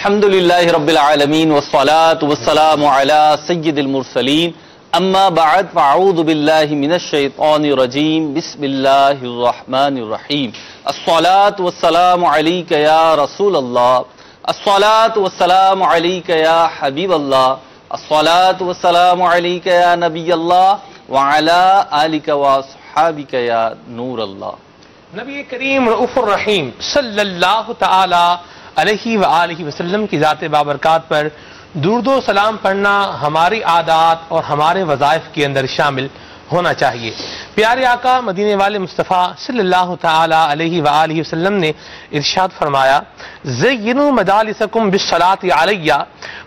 الحمدللہ رب العالمین والصلاة والسلام علی سید المرسلین اما بعد فاعوذ باللہ من الشیطان الرجیم بسم اللہ الرحمن الرحیم الصلاة والسلام علیک یا رسول اللہ الصلاة والسلام علیک یا حبیب اللہ الصلاة والسلام علیک یا نبی اللہ وعلی آلک واصحابک یا نور اللہ۔ نبی کریم رؤوف الرحیم صلی اللہ تعالی علیہ وآلہ وسلم کی ذات بابرکات پر درود و سلام پڑھنا ہماری عادات اور ہمارے وظائف کے اندر شامل ہونا چاہیے۔ پیارے آقا مدینے والے مصطفیٰ صلی اللہ تعالی علیہ وآلہ وسلم نے ارشاد فرمایا زینوا مجالسکم بالصلاۃ علی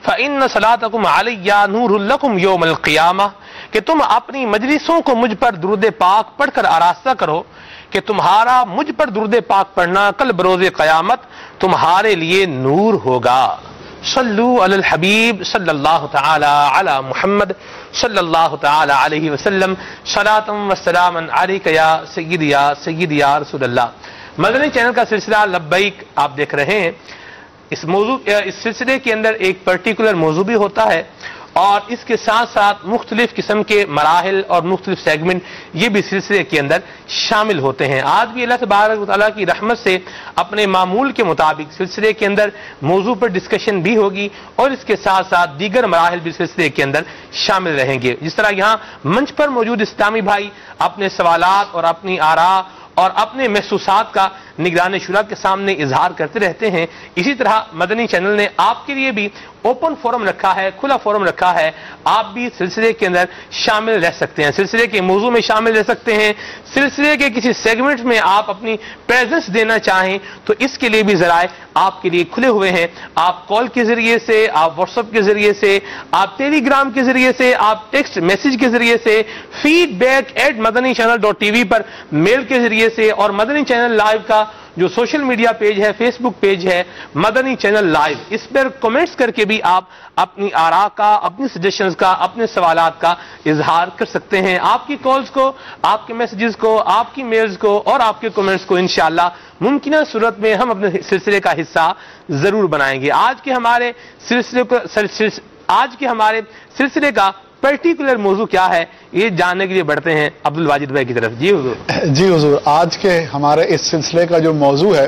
فإن صلاتکم علی نور لکم یوم القیامہ، کہ تم اپنی مجلسوں کو مجھ پر درود پاک پڑھ کر آراستہ کرو کہ تمہارا مجھ پر درود پاک پڑھنا کل بروز قیامت تمہارے لیے نور ہوگا۔ صلو علی الحبیب صلی اللہ تعالی علی محمد صلی اللہ تعالی علیہ وسلم صلاۃ و سلام علیک یا سیدی یا رسول اللہ۔ مدنی چینل کا سلسلہ لبیک آپ دیکھ رہے ہیں۔ اس سلسلے کے اندر ایک پرٹیکولر موضوع بھی ہوتا ہے اور اس کے ساتھ ساتھ مختلف قسم کے مراحل اور مختلف سیگمنٹ یہ بھی سلسلے کے اندر شامل ہوتے ہیں۔ آج بھی اللہ تبارک و تعالیٰ کی رحمت سے اپنے معمول کے مطابق سلسلے کے اندر موضوع پر ڈسکشن بھی ہوگی اور اس کے ساتھ ساتھ دیگر مراحل بھی سلسلے کے اندر شامل رہیں گے۔ جس طرح یہاں منچ پر موجود اسلامی بھائی اپنے سوالات اور اپنی آراء اور اپنے محسوسات کا نگران شورا کے سامنے اظہار کرتے رہتے ہیں، اسی طرح مدنی چینل نے آپ کے لیے بھی اوپن فورم رکھا ہے، کھلا فورم رکھا ہے۔ آپ بھی سلسلے کے اندر شامل رہ سکتے ہیں، سلسلے کے موضوع میں شامل رہ سکتے ہیں، سلسلے کے کسی سیگمنٹ میں آپ اپنی پریزنس دینا چاہیں تو اس کے لیے بھی ذرائع آپ کے لیے کھلے ہوئے ہیں۔ آپ کال کے ذریعے سے، آپ واٹس ایپ کے ذریعے سے، آپ ٹیلی گرام کے ذریعے سے، آپ ٹیکسٹ میسج کے ذریعے سے، feedback@madanichannel.tv پر میل کے ذریعے سے، اور مدنی چینل لائیو کا جو سوشل میڈیا پیج ہے، فیس بک پیج ہے مدنی چینل لائیو، اس پر کمنٹس کر کے بھی آپ اپنی آراء کا، اپنی سجیشنز کا، اپنے سوالات کا اظہار کر سکتے ہیں۔ آپ کی کالز کو، آپ کے میسیجز کو، آپ کی میلز کو اور آپ کے کمنٹس کو انشاءاللہ ممکنہ صورت میں ہم اپنے سلسلے کا حصہ ضرور بنائیں گے۔ آج کے ہمارے سلسلے کا پرٹیکولر موضوع کیا ہے یہ جاننے کے لیے بڑھتے ہیں عبد الواجد بھائی کی طرف۔ جی حضور۔ جی حضور، آج کے ہمارے اس سلسلے کا جو موضوع ہے،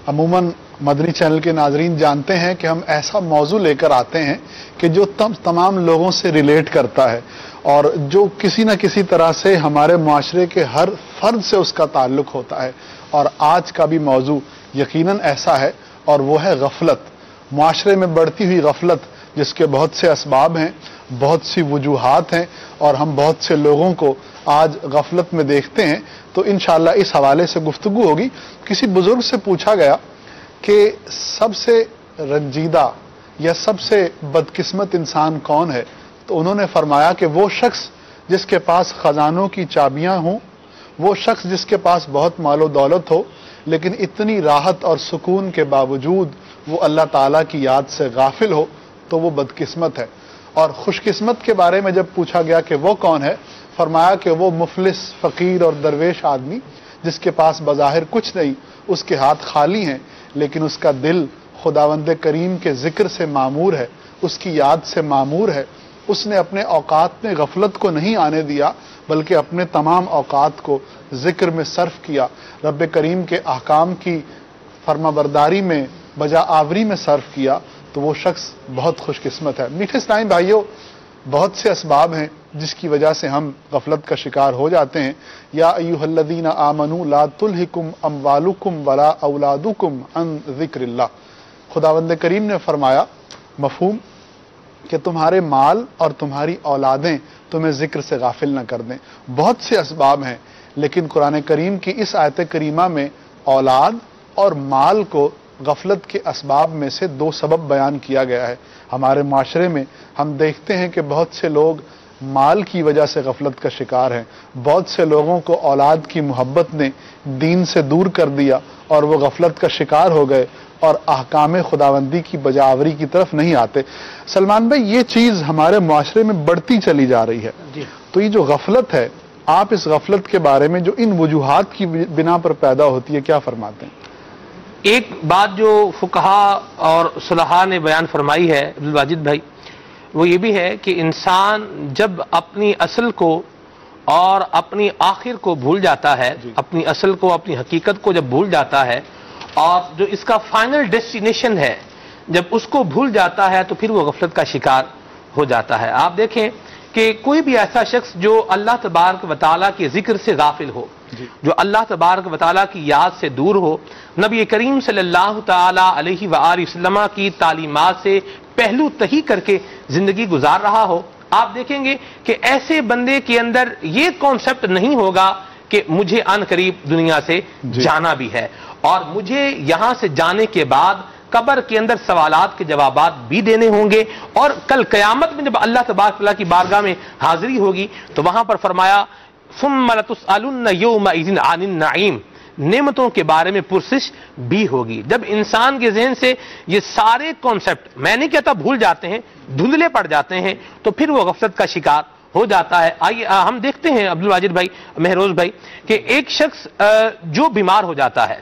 عموماً مدنی چینل کے ناظرین جانتے ہیں کہ ہم ایسا موضوع لے کر آتے ہیں کہ جو تمام لوگوں سے ریلیٹ کرتا ہے اور جو کسی نہ کسی طرح سے ہمارے معاشرے کے ہر فرد سے اس کا تعلق ہوتا ہے، اور آج کا بھی موضوع یقیناً ایسا ہے، اور وہ ہے غفلت۔ معاشرے میں بڑھتی ہوئی غفلت، جس کے بہت سے اسباب ہیں، بہت سی وجوہات ہیں، اور ہم بہت سے لوگوں کو آج غفلت میں دیکھتے ہیں۔ تو انشاءاللہ اس حوالے سے گفتگو ہوگی۔ کسی بزرگ سے پوچھا گیا کہ سب سے رنجیدہ یا سب سے بدقسمت انسان کون ہے، تو انہوں نے فرمایا کہ وہ شخص جس کے پاس خزانوں کی چابیاں ہوں، وہ شخص جس کے پاس بہت مال و دولت ہو، لیکن اتنی راحت اور سکون کے باوجود وہ اللہ تعالیٰ کی یاد سے غافل ہو، تو وہ بدقسمت ہے۔ اور خوش قسمت کے بارے میں جب پوچھا گیا کہ وہ کون ہے، فرمایا کہ وہ مفلس، فقیر اور درویش آدمی جس کے پاس بظاہر کچھ نہیں، اس کے ہاتھ خالی ہیں، لیکن اس کا دل خداوند کریم کے ذکر سے معمور ہے، اس کی یاد سے معمور ہے۔ اس نے اپنے اوقات میں غفلت کو نہیں آنے دیا، بلکہ اپنے تمام اوقات کو ذکر میں صرف کیا، رب کریم کے احکام کی فرما برداری میں، بجا آوری میں صرف کیا، تو وہ شخص بہت خوش قسمت ہے۔ میٹھے اسلامی بھائیوں، بہت سے اسباب ہیں جس کی وجہ سے ہم غفلت کا شکار ہو جاتے ہیں۔ یا ایھا الذین آمنوا لا تلھکم اموالکم ولا اولادکم عن ذکر اللہ۔ خداوند کریم نے فرمایا، مفہوم کہ تمہارے مال اور تمہاری اولادیں تمہیں ذکر سے غافل نہ کر دیں۔ بہت سے اسباب ہیں، لیکن قرآن کریم کی اس آیت کریمہ میں اولاد اور مال کو غفلت کے اسباب میں سے دو سبب بیان کیا گیا ہے۔ ہمارے معاشرے میں ہم دیکھتے ہیں کہ بہت سے لوگ مال کی وجہ سے غفلت کا شکار ہیں، بہت سے لوگوں کو اولاد کی محبت نے دین سے دور کر دیا اور وہ غفلت کا شکار ہو گئے اور احکام خداوندی کی بجاوری کی طرف نہیں آتے۔ سلمان بھائی، یہ چیز ہمارے معاشرے میں بڑھتی چلی جا رہی ہے، تو یہ جو غفلت ہے، آپ اس غفلت کے بارے میں جو ان وجوہات کی بنا پر پیدا ہوتی ہے، کیا فرماتے ہیں؟ ایک بات جو فقہا اور صلحاء نے بیان فرمائی ہے عبدالواجد بھائی، وہ یہ بھی ہے کہ انسان جب اپنی اصل کو اور اپنی آخر کو بھول جاتا ہے، اپنی اصل کو، اپنی حقیقت کو جب بھول جاتا ہے، اور جو اس کا فائنل ڈیسٹینیشن ہے جب اس کو بھول جاتا ہے، تو پھر وہ غفلت کا شکار ہو جاتا ہے۔ آپ دیکھیں کہ کوئی بھی ایسا شخص جو اللہ تبارک و تعالیٰ کے ذکر سے غافل ہو، جو اللہ تبارک و تعالیٰ کی یاد سے دور ہو، نبی کریم صلی اللہ تعالی علیہ وآلہ وسلم کی تعلیمات سے پہلو تہی کر کے زندگی گزار رہا ہو، آپ دیکھیں گے کہ ایسے بندے کے اندر یہ کانسیپٹ نہیں ہوگا کہ مجھے ان قریب دنیا سے جانا بھی ہے، اور مجھے یہاں سے جانے کے بعد قبر کے اندر سوالات کے جوابات بھی دینے ہوں گے، اور کل قیامت میں جب اللہ تبارک و تعالیٰ کی بارگاہ میں حاضری ہوگی تو وہاں پر فرمایا ثم لتسألن یومئذ عن النعیم، نعمتوں کے بارے میں پرسش بھی ہوگی۔ جب انسان کے ذہن سے یہ سارے کانسیپٹ، میں نہیں کہتا بھول جاتے ہیں، دھندلے پڑ جاتے ہیں، تو پھر وہ غفلت کا شکار ہو جاتا ہے۔ آئیے ہم دیکھتے ہیں عبدالواجد بھائی، مہروز بھائی، کہ ایک شخص جو بیمار ہو جاتا ہے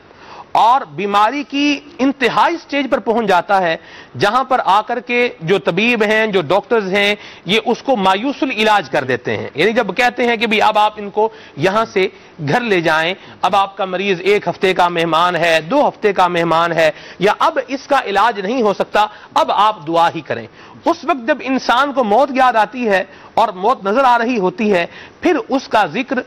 اور بیماری کی انتہائی سٹیج پر پہنچ جاتا ہے، جہاں پر آ کر کے جو طبیب ہیں، جو ڈاکٹرز ہیں، یہ اس کو مایوس العلاج کر دیتے ہیں۔ یعنی جب کہتے ہیں کہ بھی اب آپ ان کو یہاں سے گھر لے جائیں، اب آپ کا مریض 1 ہفتے کا مہمان ہے، 2 ہفتے کا مہمان ہے، یا اب اس کا علاج نہیں ہو سکتا، اب آپ دعا ہی کریں۔ اس وقت جب انسان کو موت یاد آتی ہے اور موت نظر آ رہی ہوتی ہے، پھر اس کا ذکر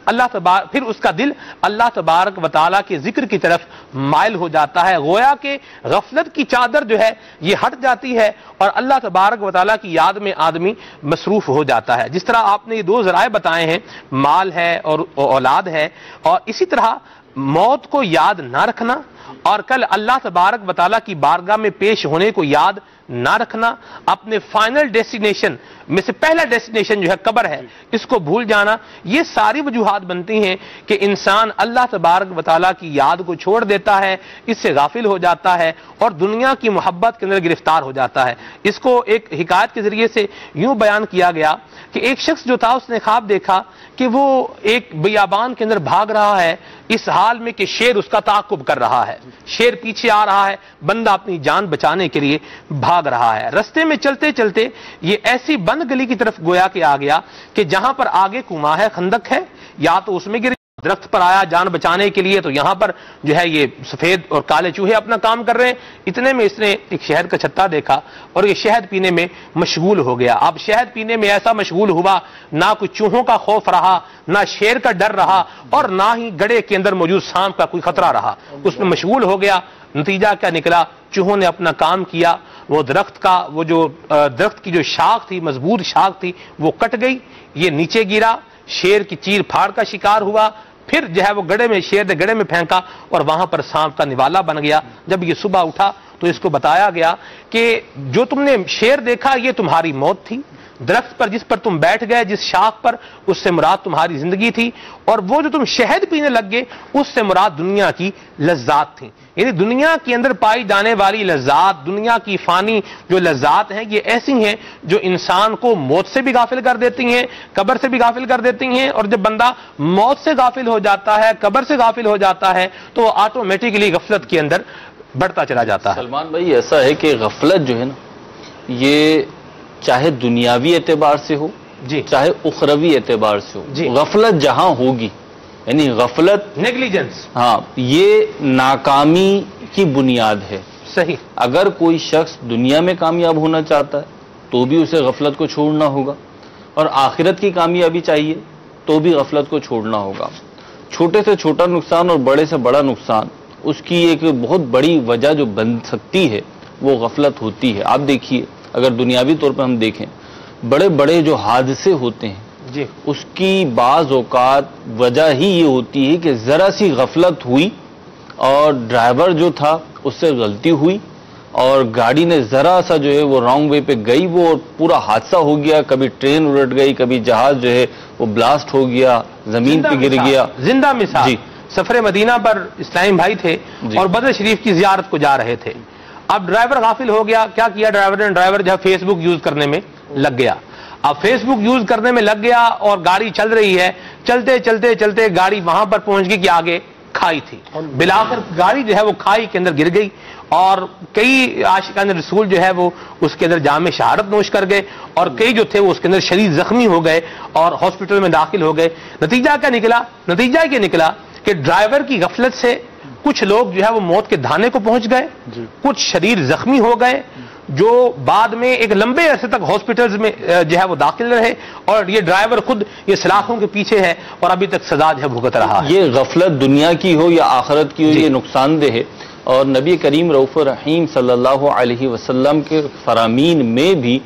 پھر اس کا دل اللہ تبارک و تعالیٰ کے ذکر کی طرف مائل ہو جاتا ہے، گویا کہ غفلت کی چادر جو ہے یہ ہٹ جاتی ہے اور اللہ تبارک و تعالیٰ کی یاد میں آدمی مصروف ہو جاتا ہے۔ جس طرح آپ نے یہ 2 ذرائع بتائے ہیں، مال ہے اور اولاد ہے، اور اسی طرح موت کو یاد نہ رکھنا اور کل اللہ تبارک و تعالیٰ کی بارگاہ میں پیش ہونے کو یاد نہ رکھنا، اپنے فائنل ڈیسٹینیشن میں سے پہلا ڈیسٹینیشن جو ہے قبر ہے، اس کو بھول جانا، یہ ساری وجوہات بنتی ہیں کہ انسان اللہ تبارک و تعالیٰ کی یاد کو چھوڑ دیتا ہے، اس سے غافل ہو جاتا ہے اور دنیا کی محبت کے اندر گرفتار ہو جاتا ہے۔ اس کو ایک حکایت کے ذریعے سے یوں بیان کیا گیا کہ ایک شخص جو تھا، اس نے خواب دیکھا کہ وہ ایک بیابان کے اندر بھاگ رہا ہے، اس حال میں کہ شیر اس کا تعاقب کر رہا ہے، شیر پیچھے آ رہا ہے، بندہ اپنی جان بچانے کے لیے بھاگ رہا ہے۔ رستے میں چلتے چلتے یہ ایسی بند گلی کی طرف گویا کہ آ گیا کہ جہاں پر آگے کنواں ہے، خندق ہے، یا تو اس میں گر درخت پر آیا جان بچانے کے لیے، تو یہاں پر جو ہے یہ سفید اور کالے چوہے اپنا کام کر رہے ہیں۔ اتنے میں اس نے ایک شہد کا چھتا دیکھا اور یہ شہد پینے میں مشغول ہو گیا۔ اب شہد پینے میں ایسا مشغول ہوا، نہ کوئی چوہوں کا خوف رہا، نہ شیر کا ڈر رہا، اور نہ ہی گڑھے کے اندر موجود سانپ کا کوئی خطرہ رہا۔ اس میں مشغول ہو گیا۔ نتیجہ کیا نکلا؟ چوہوں نے اپنا کام کیا، وہ درخت کی جو شاخ تھی، مضبوط شاخ تھی، وہ کٹ گئی، یہ نیچے گرا، شیر کی چیر پھاڑ کا شکار ہوا، پھر جو ہے وہ شیر نے گڑھے میں پھینکا اور وہاں پر سانپ کا نوالا بن گیا۔ جب یہ صبح اٹھا تو اس کو بتایا گیا کہ جو تم نے شیر دیکھا یہ تمہاری موت تھی، درخت پر جس پر تم بیٹھ گئے، جس شاخ پر، اس سے مراد تمہاری زندگی تھی، اور وہ جو تم شہد پینے لگ گئے اس سے مراد دنیا کی لذات تھیں۔ یعنی دنیا کے اندر پائی جانے والی لذات، دنیا کی فانی جو لذات ہیں، یہ ایسی ہیں جو انسان کو موت سے بھی غافل کر دیتی ہیں، قبر سے بھی غافل کر دیتی ہیں، اور جب بندہ موت سے غافل ہو جاتا ہے، قبر سے غافل ہو جاتا ہے، تو وہ آٹومیٹکلی غفلت کے اندر بڑھتا چلا جاتا ہے۔ سلمان بھائی، ایسا ہے کہ غفلت جو ہے نا، یہ چاہے دنیاوی اعتبار سے ہو، چاہے اخروی اعتبار سے ہو، غفلت جہاں ہوگی، یعنی غفلت، نیگلیجنس، ہاں، یہ ناکامی کی بنیاد ہے۔ صحیح۔ اگر کوئی شخص دنیا میں کامیاب ہونا چاہتا ہے تو بھی اسے غفلت کو چھوڑنا ہوگا، اور آخرت کی کامیابی چاہیے تو بھی غفلت کو چھوڑنا ہوگا۔ چھوٹے سے چھوٹا نقصان اور بڑے سے بڑا نقصان، اس کی ایک بہت بڑی وجہ جو بن سکتی ہے وہ غفلت ہوتی ہے۔ آپ دیکھیے، اگر دنیاوی طور پہ ہم دیکھیں، بڑے بڑے جو حادثے ہوتے ہیں، اس کی بعض اوقات وجہ ہی یہ ہوتی ہے کہ ذرا سی غفلت ہوئی اور ڈرائیور جو تھا اس سے غلطی ہوئی اور گاڑی نے ذرا سا جو ہے وہ رانگ وے پہ گئی، وہ پورا حادثہ ہو گیا، کبھی ٹرین الٹ گئی، کبھی جہاز جو ہے وہ بلاسٹ ہو گیا، زمین پہ گر گیا۔ زندہ مثال، سفر مدینہ پر اسلام بھائی تھے اور بدر شریف کی زیارت کو جا رہے تھے۔ اب ڈرائیور غافل ہو گیا، کیا کیا ڈرائیور جو ہے فیس بک یوز کرنے میں لگ گیا۔ اب فیس بک یوز کرنے میں لگ گیا اور گاڑی چل رہی ہے، چلتے چلتے چلتے گاڑی وہاں پر پہنچ گئی کہ آگے کھائی تھی. بلاخر گاڑی جو ہے وہ کھائی کے اندر گر گئی اور کئی عاشقان رسول جو ہے وہ اس کے اندر جام شہادت نوش کر گئے اور کئی جو تھے وہ اس کے اندر شدید زخمی ہو گئے اور ہاسپٹل میں داخل ہو گئے. نتیجہ کیا نکلا؟ نتیجہ یہ نکلا کہ ڈرائیور کی غفلت سے کچھ لوگ جو ہے وہ موت کے دھانے کو پہنچ گئے, کچھ شدید زخمی ہو گئے جو بعد میں ایک لمبے عرصے تک ہاسپٹلز میں جو ہے وہ داخل رہے, اور یہ ڈرائیور خود یہ سلاخوں کے پیچھے ہے اور ابھی تک سزا جو ہے بھگت رہا ہے. یہ غفلت دنیا کی ہو یا آخرت کی ہو یہ نقصان دہ ہے, اور نبی کریم رؤوف الرحیم صلی اللہ علیہ وسلم کے فرامین میں بھی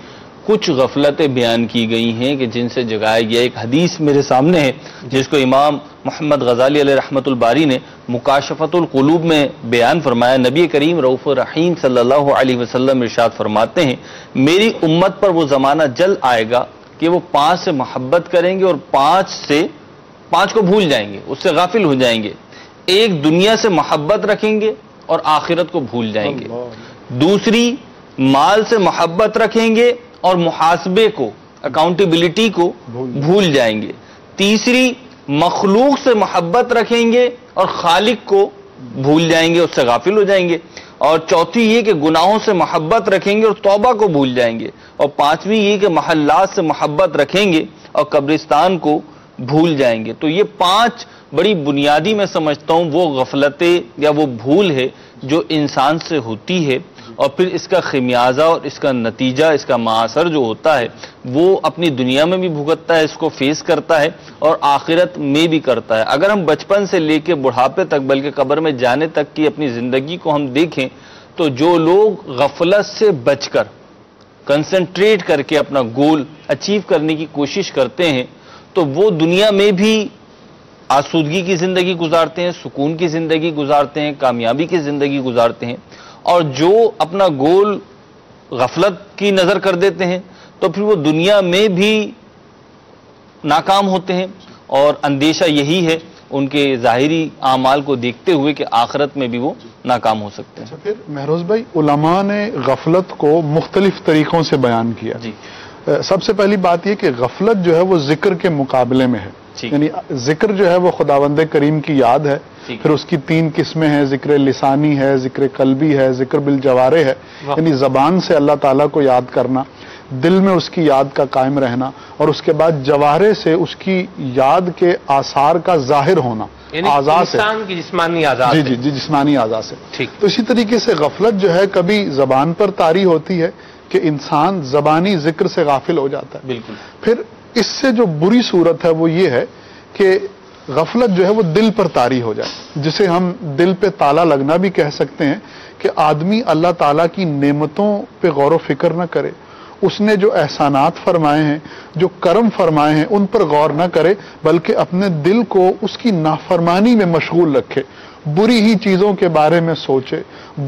کچھ غفلتیں بیان کی گئی ہیں کہ جن سے جگایا گیا. ایک حدیث میرے سامنے ہے جس کو امام محمد غزالی علیہ رحمت الباری نے مکاشفت القلوب میں بیان فرمایا. نبی کریم رؤوف الرحیم صلی اللہ علیہ وسلم ارشاد فرماتے ہیں, میری امت پر وہ زمانہ جل آئے گا کہ وہ 5 سے محبت کریں گے اور 5 کو بھول جائیں گے, اس سے غافل ہو جائیں گے. ایک دنیا سے محبت رکھیں گے اور آخرت کو بھول جائیں گے. دوسری مال سے محبت رکھیں گے اور محاسبے کو, اکاؤنٹیبلٹی کو بھول جائیں گے. تیسری مخلوق سے محبت رکھیں گے اور خالق کو بھول جائیں گے, اس سے غافل ہو جائیں گے. اور چوتھی یہ کہ گناہوں سے محبت رکھیں گے اور توبہ کو بھول جائیں گے. اور پانچویں یہ کہ محلات سے محبت رکھیں گے اور قبرستان کو بھول جائیں گے. تو یہ 5 بڑی بنیادی میں سمجھتا ہوں وہ غفلتیں یا وہ بھول ہے جو انسان سے ہوتی ہے, اور پھر اس کا خمیازہ اور اس کا نتیجہ, اس کا معاثر جو ہوتا ہے وہ اپنی دنیا میں بھی بھگتتا ہے, اس کو فیس کرتا ہے اور آخرت میں بھی کرتا ہے. اگر ہم بچپن سے لے کے بڑھاپے تک بلکہ قبر میں جانے تک کی اپنی زندگی کو ہم دیکھیں تو جو لوگ غفلت سے بچ کر کنسنٹریٹ کر کے اپنا گول اچیو کرنے کی کوشش کرتے ہیں تو وہ دنیا میں بھی آسودگی کی زندگی گزارتے ہیں, سکون کی زندگی گزارتے ہیں, کامیابی کی زندگی گزارتے ہیں. اور جو اپنا گول غفلت کی نظر کر دیتے ہیں تو پھر وہ دنیا میں بھی ناکام ہوتے ہیں, اور اندیشہ یہی ہے ان کے ظاہری اعمال کو دیکھتے ہوئے کہ آخرت میں بھی وہ ناکام ہو سکتے ہیں. پھر مہروز بھائی, علماء نے غفلت کو مختلف طریقوں سے بیان کیا. سب سے پہلی بات یہ کہ غفلت جو ہے وہ ذکر کے مقابلے میں ہے, یعنی ذکر جو ہے وہ خداوند کریم کی یاد ہے. پھر اس کی 3 قسمیں ہیں, ذکر لسانی ہے, ذکر قلبی ہے, ذکر بالجوارح ہے. یعنی زبان سے اللہ تعالیٰ کو یاد کرنا, دل میں اس کی یاد کا قائم رہنا, اور اس کے بعد جوارح سے اس کی یاد کے آثار کا ظاہر ہونا, اعضاء سے, انسان کی جسمانی اعضاء سے. جی جسمانی اعضاء سے. تو اسی طریقے سے غفلت جو ہے کبھی زبان پر طاری ہوتی ہے کہ انسان زبانی ذکر سے غافل ہو جاتا ہے. بالکل. پھر اس سے جو بری صورت ہے وہ یہ ہے کہ غفلت جو ہے وہ دل پر طاری ہو جائے, جسے ہم دل پہ تالا لگنا بھی کہہ سکتے ہیں, کہ آدمی اللہ تعالیٰ کی نعمتوں پہ غور و فکر نہ کرے, اس نے جو احسانات فرمائے ہیں, جو کرم فرمائے ہیں, ان پر غور نہ کرے, بلکہ اپنے دل کو اس کی نافرمانی میں مشغول رکھے, بری ہی چیزوں کے بارے میں سوچے,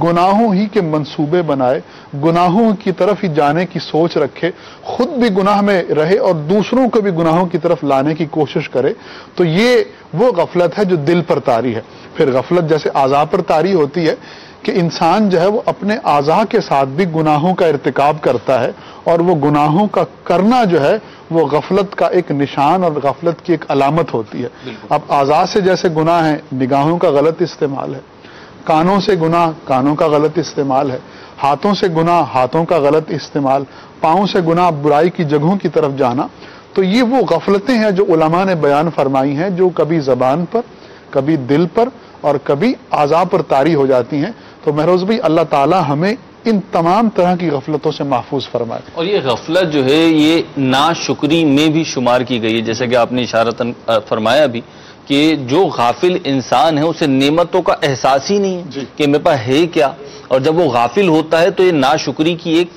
گناہوں ہی کے منصوبے بنائے, گناہوں کی طرف ہی جانے کی سوچ رکھے, خود بھی گناہ میں رہے اور دوسروں کو بھی گناہوں کی طرف لانے کی کوشش کرے. تو یہ وہ غفلت ہے جو دل پر طاری ہے. پھر غفلت جیسے اعضاء پر طاری ہوتی ہے کہ انسان جو ہے وہ اپنے اعضاء کے ساتھ بھی گناہوں کا ارتکاب کرتا ہے, اور وہ گناہوں کا کرنا جو ہے وہ غفلت کا ایک نشان اور غفلت کی ایک علامت ہوتی ہے. اب اعضاء سے جیسے گناہ ہے, نگاہوں کا غلط استعمال ہے, کانوں سے گناہ, کانوں کا غلط استعمال ہے, ہاتھوں سے گناہ, ہاتھوں کا غلط استعمال, پاؤں سے گناہ, برائی کی جگہوں کی طرف جانا. تو یہ وہ غفلتیں ہیں جو علماء نے بیان فرمائی ہیں, جو کبھی زبان پر, کبھی دل پر اور کبھی اعضاء پر طاری ہو جاتی ہیں. تو مہروز بھائی, اللہ تعالی ہمیں ان تمام طرح کی غفلتوں سے محفوظ فرمائے. اور یہ غفلت جو ہے یہ ناشکری میں بھی شمار کی گئی ہے, جیسے کہ آپ نے اشارتاً فرمایا بھی کہ جو غافل انسان ہے اسے نعمتوں کا احساس ہی نہیں ہے کہ میرے پاس ہے کیا, اور جب وہ غافل ہوتا ہے تو یہ ناشکری کی ایک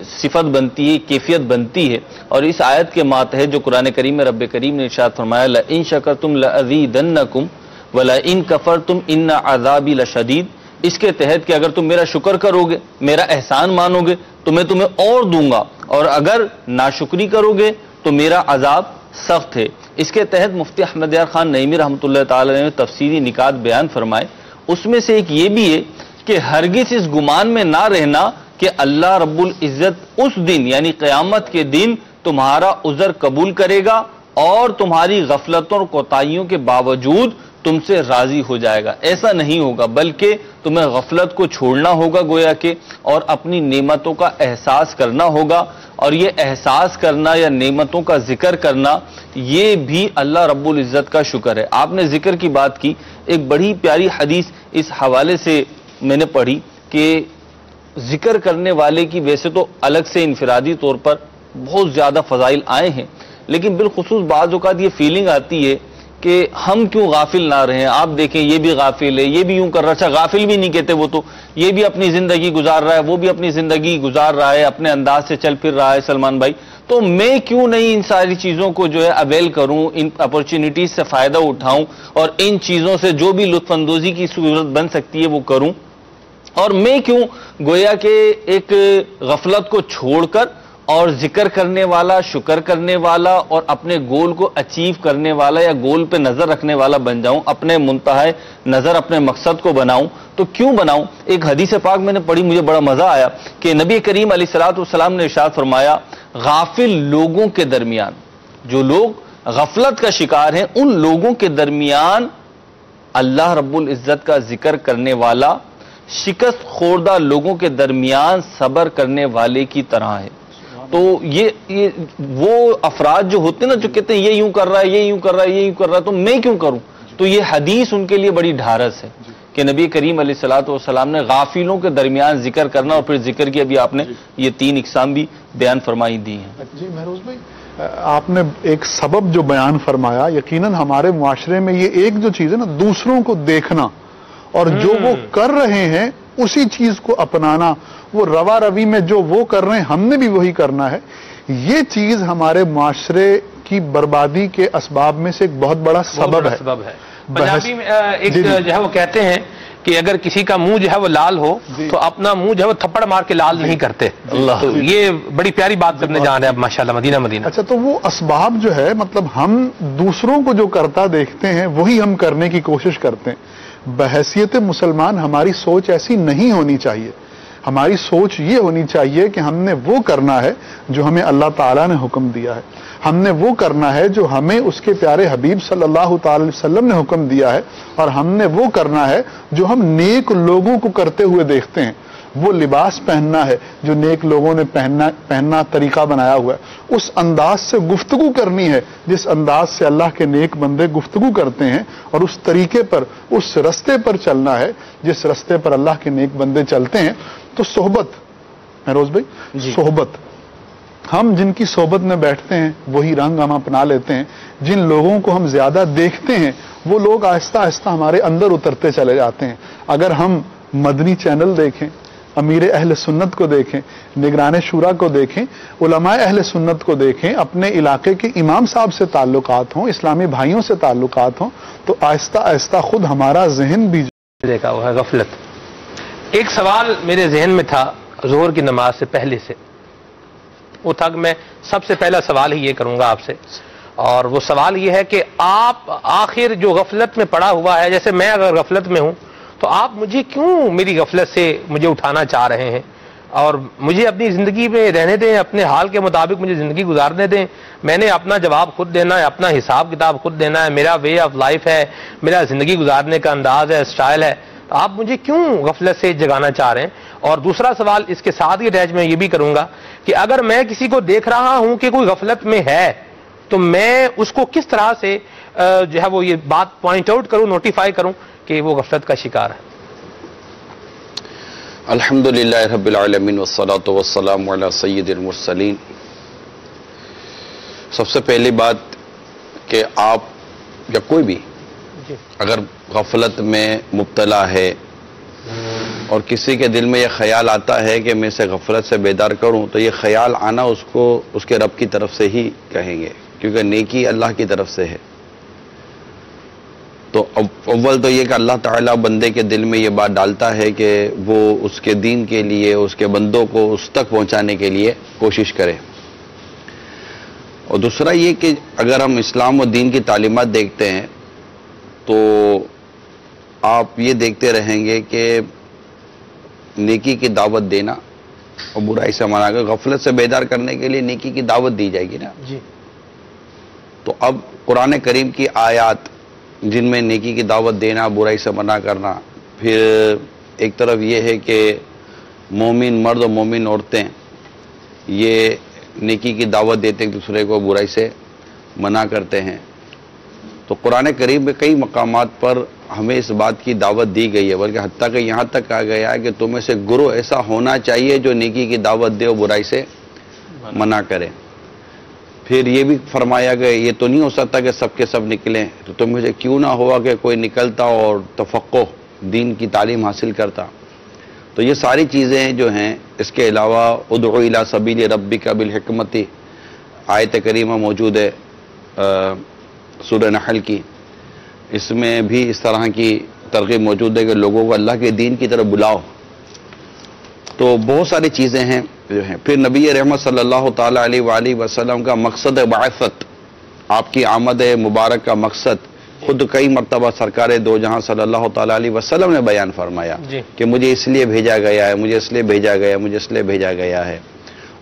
صفت بنتی ہے, کیفیت بنتی ہے. اور اس آیت کے ماتحت جو قرآن کریم میں رب کریم نے ارشاد فرمایا, لَئِن شَكَرْتُمْ لَأَزِيدَنَّكُمْ وَلَئِن كَفَرْتُمْ إِنَّ عَذَابِي لَشَدِيدٌ, اس کے تحت کہ اگر تم میرا شکر کرو گے, میرا احسان مانو گے تو میں تمہیں اور دوں گا, اور اگر ناشکری کرو گے تو میرا عذاب سخت ہے. اس کے تحت مفتی احمد یار خان نعیمی رحمۃ اللہ تعالی نے تفسیری نکات بیان فرمائے. اس میں سے ایک یہ بھی ہے کہ ہرگز اس گمان میں نہ رہنا کہ اللہ رب العزت اس دن یعنی قیامت کے دن تمہارا عذر قبول کرے گا اور تمہاری غفلتوں اور کوتاہیوں کے باوجود تم سے راضی ہو جائے گا. ایسا نہیں ہوگا، بلکہ تمہیں غفلت کو چھوڑنا ہوگا گویا کہ، اور اپنی نعمتوں کا احساس کرنا ہوگا. اور یہ احساس کرنا یا نعمتوں کا ذکر کرنا، یہ بھی اللہ رب العزت کا شکر ہے. آپ نے ذکر کی بات کی، ایک بڑی پیاری حدیث اس حوالے سے میں نے پڑھی کہ ذکر کرنے والے کی ویسے تو الگ سے انفرادی طور پر بہت زیادہ فضائل آئے ہیں، لیکن بالخصوص بعض اوقات یہ فیلنگ آتی ہے کہ ہم کیوں غافل نہ رہیں. آپ دیکھیں یہ بھی غافل ہے، یہ بھی یوں کر رہا. اچھا غافل بھی نہیں کہتے وہ تو، یہ بھی اپنی زندگی گزار رہا ہے، وہ بھی اپنی زندگی گزار رہا ہے، اپنے انداز سے چل پھر رہا ہے سلمان بھائی. تو میں کیوں نہیں ان ساری چیزوں کو جو ہے اویل کروں، ان اپرچونیٹیز سے فائدہ اٹھاؤں اور ان چیزوں سے جو بھی لطف اندوزی کی صورت بن سکتی ہے وہ کروں. اور میں کیوں گویا کہ ایک غفلت کو چھوڑ کر اور ذکر کرنے والا، شکر کرنے والا اور اپنے گول کو اچیو کرنے والا یا گول پہ نظر رکھنے والا بن جاؤں، اپنے منتہے نظر اپنے مقصد کو بناؤں. تو کیوں بناؤں؟ ایک حدیث پاک میں نے پڑھی، مجھے بڑا مزہ آیا کہ نبی کریم علیہ الصلوۃ والسلام نے ارشاد فرمایا، غافل لوگوں کے درمیان، جو لوگ غفلت کا شکار ہیں، ان لوگوں کے درمیان اللہ رب العزت کا ذکر کرنے والا شکست خوردہ لوگوں کے درمیان صبر کرنے والے کی طرح ہے. تو یہ وہ افراد جو ہوتے ہیں نا، جو کہتے ہیں یہ یوں کر رہا ہے، یہ یوں کر رہا ہے، یہ یوں کر رہا ہے، تو میں کیوں کروں؟ تو یہ حدیث ان کے لیے بڑی ڈھارس ہے کہ نبی کریم علیہ الصلوۃ والسلام نے غافلوں کے درمیان ذکر کرنا، اور پھر ذکر کی ابھی آپ نے یہ 3 اقسام بھی بیان فرمائی دی ہیں. جی مہروز بھائی، آپ نے ایک سبب جو بیان فرمایا، یقیناً ہمارے معاشرے میں یہ ایک جو چیز ہے نا، دوسروں کو دیکھنا اور جو وہ کر رہے ہیں اسی چیز کو اپنانا، وہ روا روی میں جو وہ کر رہے ہیں ہم نے بھی وہی کرنا ہے، یہ چیز ہمارے معاشرے کی بربادی کے اسباب میں سے ایک بہت بڑا سبب ہے. پنجابی میں ایک جو ہے وہ کہتے ہیں کہ اگر کسی کا منہ جو ہے وہ لال ہو تو اپنا منہ جو ہے وہ تھپڑ مار کے لال نہیں کرتے. تو یہ بڑی پیاری بات کرنے جا رہے ہیں اب ماشاءاللہ مدینہ. اچھا، تو وہ اسباب جو ہے، مطلب ہم دوسروں کو جو کرتا دیکھتے ہیں وہی ہم کرنے کی کوشش کرتے ہیں. بحیثیت مسلمان ہماری سوچ ایسی نہیں ہونی چاہیے. ہماری سوچ یہ ہونی چاہیے کہ ہم نے وہ کرنا ہے جو ہمیں اللہ تعالیٰ نے حکم دیا ہے، ہم نے وہ کرنا ہے جو ہمیں اس کے پیارے حبیب صلی اللہ تعالی علیہ وسلم نے حکم دیا ہے، اور ہم نے وہ کرنا ہے جو ہم نیک لوگوں کو کرتے ہوئے دیکھتے ہیں. وہ لباس پہننا ہے جو نیک لوگوں نے پہننا طریقہ بنایا ہوا ہے. اس انداز سے گفتگو کرنی ہے جس انداز سے اللہ کے نیک بندے گفتگو کرتے ہیں، اور اس طریقے پر، اس رستے پر چلنا ہے جس رستے پر اللہ کے نیک بندے چلتے ہیں. تو صحبت، مہروز بھائی، صحبت، ہم جن کی صحبت میں بیٹھتے ہیں وہی رنگ ہم اپنا لیتے ہیں. جن لوگوں کو ہم زیادہ دیکھتے ہیں وہ لوگ آہستہ آہستہ ہمارے اندر اترتے چلے جاتے ہیں. اگر ہم مدنی چینل دیکھیں، امیر اہل سنت کو دیکھیں، نگران شورا کو دیکھیں، علماء اہل سنت کو دیکھیں، اپنے علاقے کے امام صاحب سے تعلقات ہوں، اسلامی بھائیوں سے تعلقات ہوں، تو آہستہ آہستہ خود ہمارا ذہن بھی دیکھا وہ ہے غفلت. ایک سوال میرے ذہن میں تھا ظہر کی نماز سے پہلے سے، وہ تھا کہ میں سب سے پہلا سوال ہی یہ کروں گا آپ سے، اور وہ سوال یہ ہے کہ آپ آخر جو غفلت میں پڑا ہوا ہے، جیسے میں اگر غفلت میں ہوں تو آپ مجھے کیوں میری غفلت سے مجھے اٹھانا چاہ رہے ہیں، اور مجھے اپنی زندگی میں رہنے دیں، اپنے حال کے مطابق مجھے زندگی گزارنے دیں. میں نے اپنا جواب خود دینا ہے، اپنا حساب کتاب خود دینا ہے، میرا وے آف لائف ہے، میرا زندگی گزارنے کا انداز ہے، اسٹائل ہے. تو آپ مجھے کیوں غفلت سے جگانا چاہ رہے ہیں؟ اور دوسرا سوال اس کے ساتھ ہی اٹیچ میں یہ بھی کروں گا کہ اگر میں کسی کو دیکھ رہا ہوں کہ کوئی غفلت میں ہے تو میں اس کو کس طرح سے جو ہے وہ یہ بات پوائنٹ آؤٹ کروں، نوٹیفائی کروں کہ وہ غفلت کا شکار ہے. الحمدللہ رب العالمین والصلاة والسلام علی سید المرسلین. سب سے پہلی بات کہ آپ یا کوئی بھی اگر غفلت میں مبتلا ہے اور کسی کے دل میں یہ خیال آتا ہے کہ میں اسے غفلت سے بیدار کروں، تو یہ خیال آنا اس کو اس کے رب کی طرف سے ہی کہیں گے، کیونکہ نیکی اللہ کی طرف سے ہے. تو اول تو یہ کہ اللہ تعالیٰ بندے کے دل میں یہ بات ڈالتا ہے کہ وہ اس کے دین کے لیے، اس کے بندوں کو اس تک پہنچانے کے لیے کوشش کرے. اور دوسرا یہ کہ اگر ہم اسلام و دین کی تعلیمات دیکھتے ہیں تو آپ یہ دیکھتے رہیں گے کہ نیکی کی دعوت دینا اور برائی سے منع کر غفلت سے بیدار کرنے کے لیے نیکی کی دعوت دی جائے گی نا. جی. تو اب قرآن کریم کی آیات جن میں نیکی کی دعوت دینا، برائی سے منع کرنا. پھر ایک طرف یہ ہے کہ مومن مرد اور مومن عورتیں یہ نیکی کی دعوت دیتے ہیں، ایک دوسرے کو برائی سے منع کرتے ہیں. تو قرآن کریم میں کئی مقامات پر ہمیں اس بات کی دعوت دی گئی ہے، بلکہ حتیٰ کہ یہاں تک کہا گیا ہے کہ تم میں سے گروہ ایسا ہونا چاہیے جو نیکی کی دعوت دے اور برائی سے منع کرے. پھر یہ بھی فرمایا گیا یہ تو نہیں ہو سکتا کہ سب کے سب نکلیں، تو تم میں سے کیوں نہ ہوا کہ کوئی نکلتا اور تفقہ دین کی تعلیم حاصل کرتا. تو یہ ساری چیزیں جو ہیں، اس کے علاوہ ادعو الی سبیل ربک بالحکمت آیت کریمہ موجود ہے سورہ نحل کی، اس میں بھی اس طرح کی ترغیب موجود ہے کہ لوگوں کو اللہ کے دین کی طرف بلاؤ. تو بہت ساری چیزیں ہیں جو ہیں. پھر نبی رحمت صلی اللہ تعالیٰ علیہ وآلہ وسلم کا مقصد بعثت، آپ کی آمد مبارک کا مقصد خود کئی مرتبہ سرکار دو جہاں صلی اللہ تعالیٰ علیہ وسلم نے بیان فرمایا کہ مجھے اس لیے بھیجا گیا ہے، مجھے اس لیے بھیجا گیا ہے، مجھے اس لیے بھیجا گیا ہے.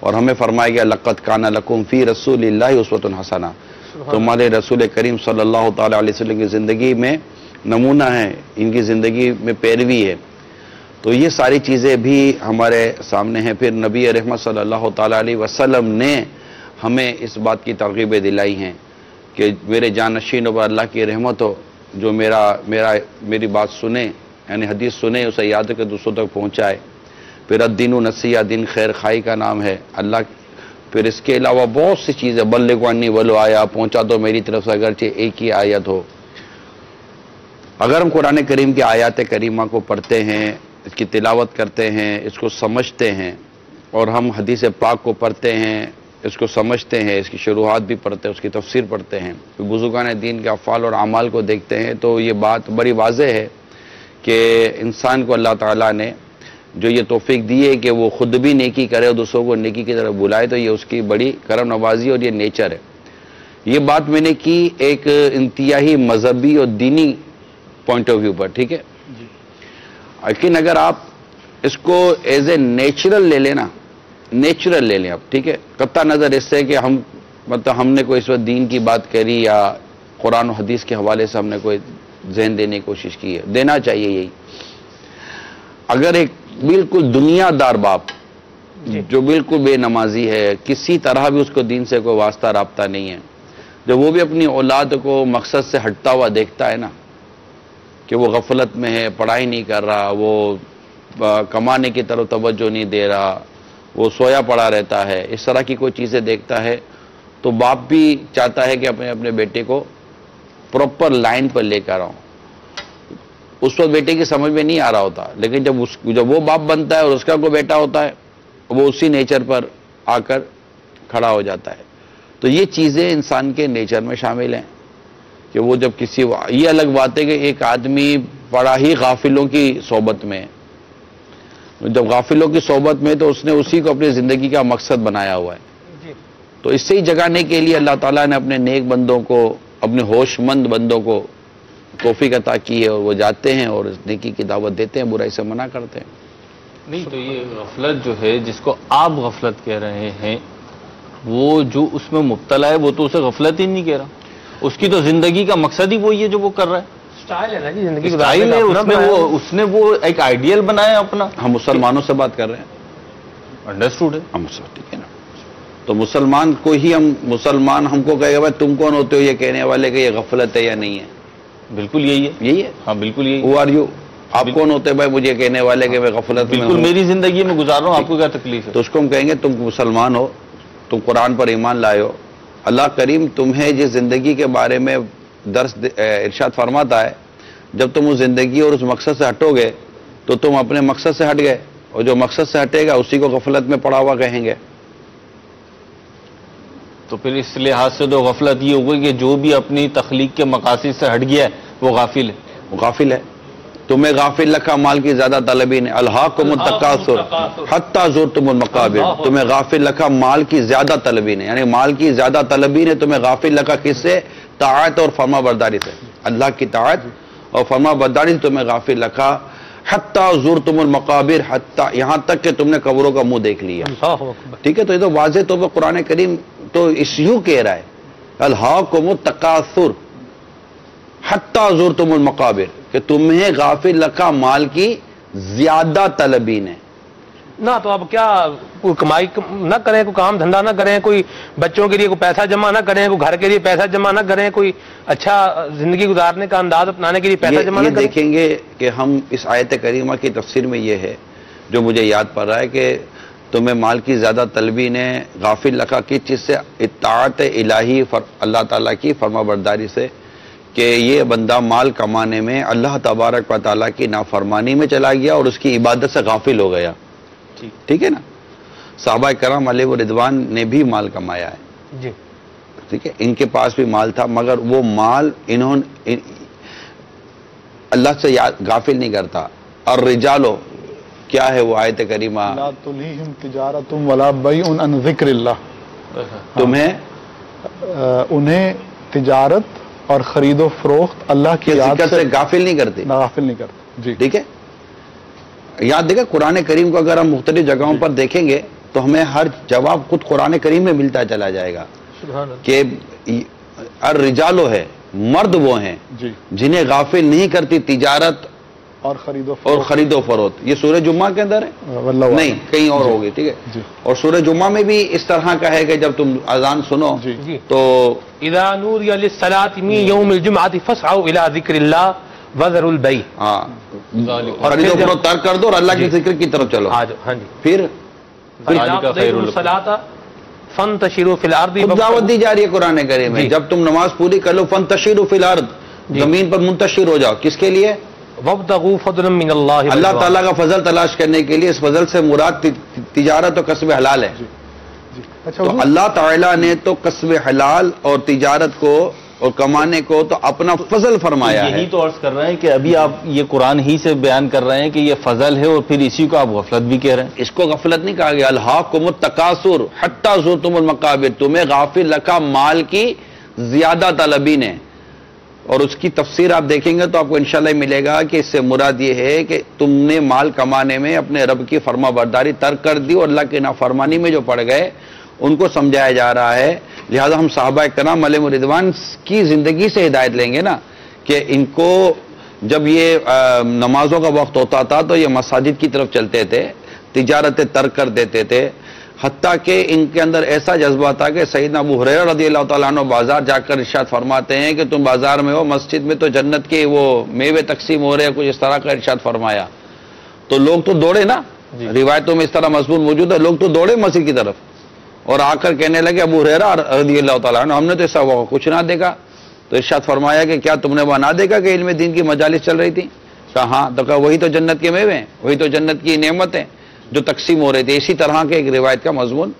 اور ہمیں فرمایا گیا لقد کان لکم فی رسول اللہ اسوۃ حسنہ، تمہارے رسول کریم صلی اللہ تعالیٰ علیہ وسلم کی زندگی میں نمونہ ہے، ان کی زندگی میں پیروی ہے. تو یہ ساری چیزیں بھی ہمارے سامنے ہیں. پھر نبی رحمت صلی اللہ تعالیٰ علیہ وسلم نے ہمیں اس بات کی ترغیبیں دلائی ہیں کہ میرے جانشینوں پر اللہ کی رحمت ہو، جو میری بات سنے، یعنی حدیث سنے، اسے یاد کر دوسروں تک پہنچائے. پھر الدین نصیحہ، دین خیر خائی کا نام ہے اللہ. پھر اس کے علاوہ بہت سی چیزیں، بلغوا عنی ولو آیا، پہنچا دو میری طرف سے اگرچہ ایک ہی آیت ہو. اگر ہم قرآن کریم کی آیات کریمہ کو پڑھتے ہیں، اس کی تلاوت کرتے ہیں، اس کو سمجھتے ہیں، اور ہم حدیث پاک کو پڑھتے ہیں، اس کو سمجھتے ہیں، اس کی شروحات بھی پڑھتے ہیں، اس کی تفسیر پڑھتے ہیں، بزرگان دین کے افعال اور اعمال کو دیکھتے ہیں، تو یہ بات بڑی واضح ہے کہ انسان کو اللہ تعالیٰ نے جو یہ توفیق دی ہے کہ وہ خود بھی نیکی کرے اور دوسروں کو نیکی کی طرف بلائے، تو یہ اس کی بڑی کرم نوازی اور یہ نیچر ہے. یہ بات میں نے کی ایک انتہائی مذہبی اور دینی پوائنٹ آف ویو پر، ٹھیک ہے. لیکن اگر آپ اس کو ایز اے نیچرل لے لینا، نیچرل لے لیں آپ، ٹھیک ہے، قطع نظر اس سے کہ ہم نے کوئی اس وقت دین کی بات کری یا قرآن و حدیث کے حوالے سے ہم نے کوئی ذہن دینے کی کوشش کی ہے، دینا چاہیے یہی. اگر ایک بالکل دنیا دار باپ جو بالکل بے نمازی ہے، کسی طرح بھی اس کو دین سے کوئی واسطہ رابطہ نہیں ہے، جب وہ بھی اپنی اولاد کو مقصد سے ہٹتا ہوا دیکھتا ہے نا، کہ وہ غفلت میں ہے، پڑھائی نہیں کر رہا، وہ کمانے کی طرف توجہ نہیں دے رہا، وہ سویا پڑا رہتا ہے، اس طرح کی کوئی چیزیں دیکھتا ہے، تو باپ بھی چاہتا ہے کہ اپنے بیٹے کو پراپر لائن پر لے کر آؤں. اس وقت بیٹے کی سمجھ میں نہیں آ رہا ہوتا، لیکن جب وہ باپ بنتا ہے اور اس کا کوئی بیٹا ہوتا ہے، وہ اسی نیچر پر آ کر کھڑا ہو جاتا ہے. تو یہ چیزیں انسان کے نیچر میں شامل ہیں کہ وہ جب یہ الگ بات ہے کہ ایک آدمی بڑا ہی غافلوں کی صحبت میں، جب غافلوں کی صحبت میں تو اس نے اسی کو اپنی زندگی کا مقصد بنایا ہوا ہے. تو اس سے ہی جگانے کے لیے اللہ تعالیٰ نے اپنے نیک بندوں کو، اپنے ہوش مند بندوں کو توفیق عطا کی ہے، اور وہ جاتے ہیں اور اس نیکی کی دعوت دیتے ہیں، برائی سے منع کرتے ہیں. نہیں تو یہ غفلت جو ہے جس کو آپ غفلت کہہ رہے ہیں، وہ جو اس میں مبتلا ہے وہ تو اسے غفلت ہی نہیں کہہ رہا، اس کی تو زندگی کا مقصد ہی وہی ہے جو وہ کر رہا ہے. سٹائل ہے نا جی زندگی کا، سٹائل ہے، اس نے وہ ایک آئیڈیل بنایا اپنا. ہم مسلمانوں سے بات کر رہے ہیں، انڈرسٹوڈ ہے ہم ٹھیک ہے نا. تو مسلمان کو ہی مسلمان ہم کو کہے گا بھائی تم کون ہوتے ہو یہ کہنے والے کہ یہ غفلت ہے یا نہیں ہے. بالکل یہی ہے. ہاں بالکل یہی. ہو آر یو، آپ کون ہوتے ہیں بھائی مجھے کہنے والے کہ میں غفلت میں ہوں؟ بالکل میری زندگی میں گزار رہا ہوں، آپ کو کیا تکلیف ہے؟ تو اس کو ہم کہیں گے تم مسلمان ہو، تم قرآن پر ایمان لائے ہو. اللہ کریم تمہیں جس زندگی کے بارے میں درس ارشاد فرماتا ہے، جب تم اس زندگی اور اس مقصد سے ہٹو گے تو تم اپنے مقصد سے ہٹ گئے، اور جو مقصد سے ہٹے گا اسی کو غفلت میں پڑا ہوا کہیں گے. تو پھر اس لحاظ سے تو غفلت یہ ہوگی کہ جو بھی اپنی تخلیق کے مقاصد سے ہٹ گیا ہے وہ غافل ہے. وہ غافل ہے. تمہیں غافل رکھا مال کی زیادہ طلبی نے، الہاکم التکاثر حتی زرتم المقابر. تمہیں غافل رکھا مال کی زیادہ طلبی نے، یعنی مال کی زیادہ طلبی نے تمہیں غافل رکھا کس سے؟ طاعت اور فرما برداری سے. اللہ کی طاعت اور فرما برداری سے تمہیں غافل رکھا. حتی زرتم المقابر، حتی یہاں تک کہ تم نے قبروں کا منہ دیکھ لیا. ٹھیک ہے، تو یہ تو واضح طور پر قرآن کریم تو اس یوں کہہ رہا ہے، الہاکم التکاثر حتی زرتم المقابر کہ تمہیں غافل رکھا مال کی زیادہ طلبین ہے. نہ تو اب کیا کوئی کمائی نہ کریں, کوئی کام دھندا نہ کریں, کوئی بچوں کے لیے کوئی پیسہ جمع نہ کریں, کوئی گھر کے لیے پیسہ جمع نہ کریں, کوئی اچھا زندگی گزارنے کا انداز اپنانے کے لیے پیسہ جمع نہ کریں. دیکھیں گے کہ ہم اس آیت کریمہ کی تفسیر میں یہ ہے جو مجھے یاد پڑ رہا ہے کہ تمہیں مال کی زیادہ طلبی نے غافل رکھا کس چیز سے؟ اطاعت الہی اللہ تعالیٰ کی فرما برداری سے, کہ یہ بندہ مال کمانے میں اللہ تبارک و تعالیٰ کی نافرمانی میں چلا گیا اور اس کی عبادت سے غافل ہو گیا. ٹھیک ہے نا. صحابہ کرام علیہ رضوان نے بھی مال کمایا ہے, جی ٹھیک ہے, ان کے پاس بھی مال تھا, مگر وہ مال انہوں اللہ سے غافل نہیں کرتا. اور رجالو کیا ہے وہ آیت کریمہ؟ لا تلہیہم تجارتم ولا بیع عن ذکر اللہ, تمہیں انہیں تجارت اور خرید و فروخت اللہ کی یاد ذکر سے غافل نہیں کرتے, غافل نہیں کرتے. جی ٹھیک ہے. یاد دیکھیں قرآن کریم کو اگر ہم مختلف جگہوں پر دیکھیں گے تو ہمیں ہر جواب خود قرآن کریم میں ملتا چلا جائے گا کہ الرجالو ہے, مرد وہ ہیں جی جنہیں غافل نہیں کرتی تجارت اور خرید و فروخت. یہ سورہ جمعہ کے اندر ہے نہیں, کہیں اور ہوگی. ٹھیک ہے. اور سورہ جمعہ میں بھی اس طرح کا ہے کہ جب تم اذان سنو تو اذا نودی للصلاۃ من یوم الجمعۃ فاسعوا الی ذکر اللہ وذروا البیع, ہاں خرید و فروخت ترک کر دو اور اللہ کے ذکر کی طرف چلو. ہاں جی. پھر الصلاۃ فانتشروا فی الارض, دعوت دی جا رہی ہے قرآن کریم میں, جب تم نماز پوری کر لو فانتشروا فی الارض, زمین پر منتشر ہو جاؤ. کس کے لیے؟ وابتغوا فضلا من اللہ, اللہ تعالیٰ کا فضل تلاش کرنے کے لیے. اس فضل سے مراد تجارت و کسب حلال ہے. تو اللہ تعالیٰ نے تو کسب حلال اور تجارت کو اور کمانے کو تو اپنا فضل فرمایا ہے. یہی تو عرض کر رہے ہیں کہ ابھی آپ یہ قرآن ہی سے بیان کر رہے ہیں کہ یہ فضل ہے اور پھر اسی کو آپ غفلت بھی کہہ رہے ہیں. اس کو غفلت نہیں کہا گیا. الہاکم التکاثر حتی زرتم المقابر, تمہیں غافل رکھا مال کی زیادہ طلبی نے. اور اس کی تفسیر آپ دیکھیں گے تو آپ کو انشاءاللہ ملے گا کہ اس سے مراد یہ ہے کہ تم نے مال کمانے میں اپنے رب کی فرما برداری ترک کر دی اور اللہ کی نافرمانی میں جو پڑ گئے ان کو سمجھایا جا رہا ہے. لہذا ہم صحابہ کرام علیہ رضوان کی زندگی سے ہدایت لیں گے نا کہ ان کو جب یہ نمازوں کا وقت ہوتا تھا تو یہ مساجد کی طرف چلتے تھے, تجارتیں ترک کر دیتے تھے, حتیٰ کہ ان کے اندر ایسا جذبہ تھا کہ سیدنا ابو ہریرہ رضی اللہ تعالیٰ عنہ بازار جا کر ارشاد فرماتے ہیں کہ تم بازار میں ہو, مسجد میں تو جنت کے وہ میوے تقسیم ہو رہے ہیں, کچھ اس طرح کا ارشاد فرمایا. تو لوگ تو دوڑے نا, روایتوں میں اس طرح مضمون موجود ہے, لوگ تو دوڑے مسجد کی طرف اور آ کر کہنے لگے ابو ہریرہ رضی اللہ تعالیٰ عنہ ہم نے تو ایسا کچھ نہ دیکھا. تو ارشاد فرمایا کہ کیا تم نے وہ نہ دیکھا کہ علم دین کی مجالس چل رہی تھی؟ کہا ہاں. تو کہا وہی تو جنت کے میوے ہیں, وہی تو جنت کی نعمتیں جو تقسیم ہو رہے تھے. اسی طرح کے ایک روایت کا مضمون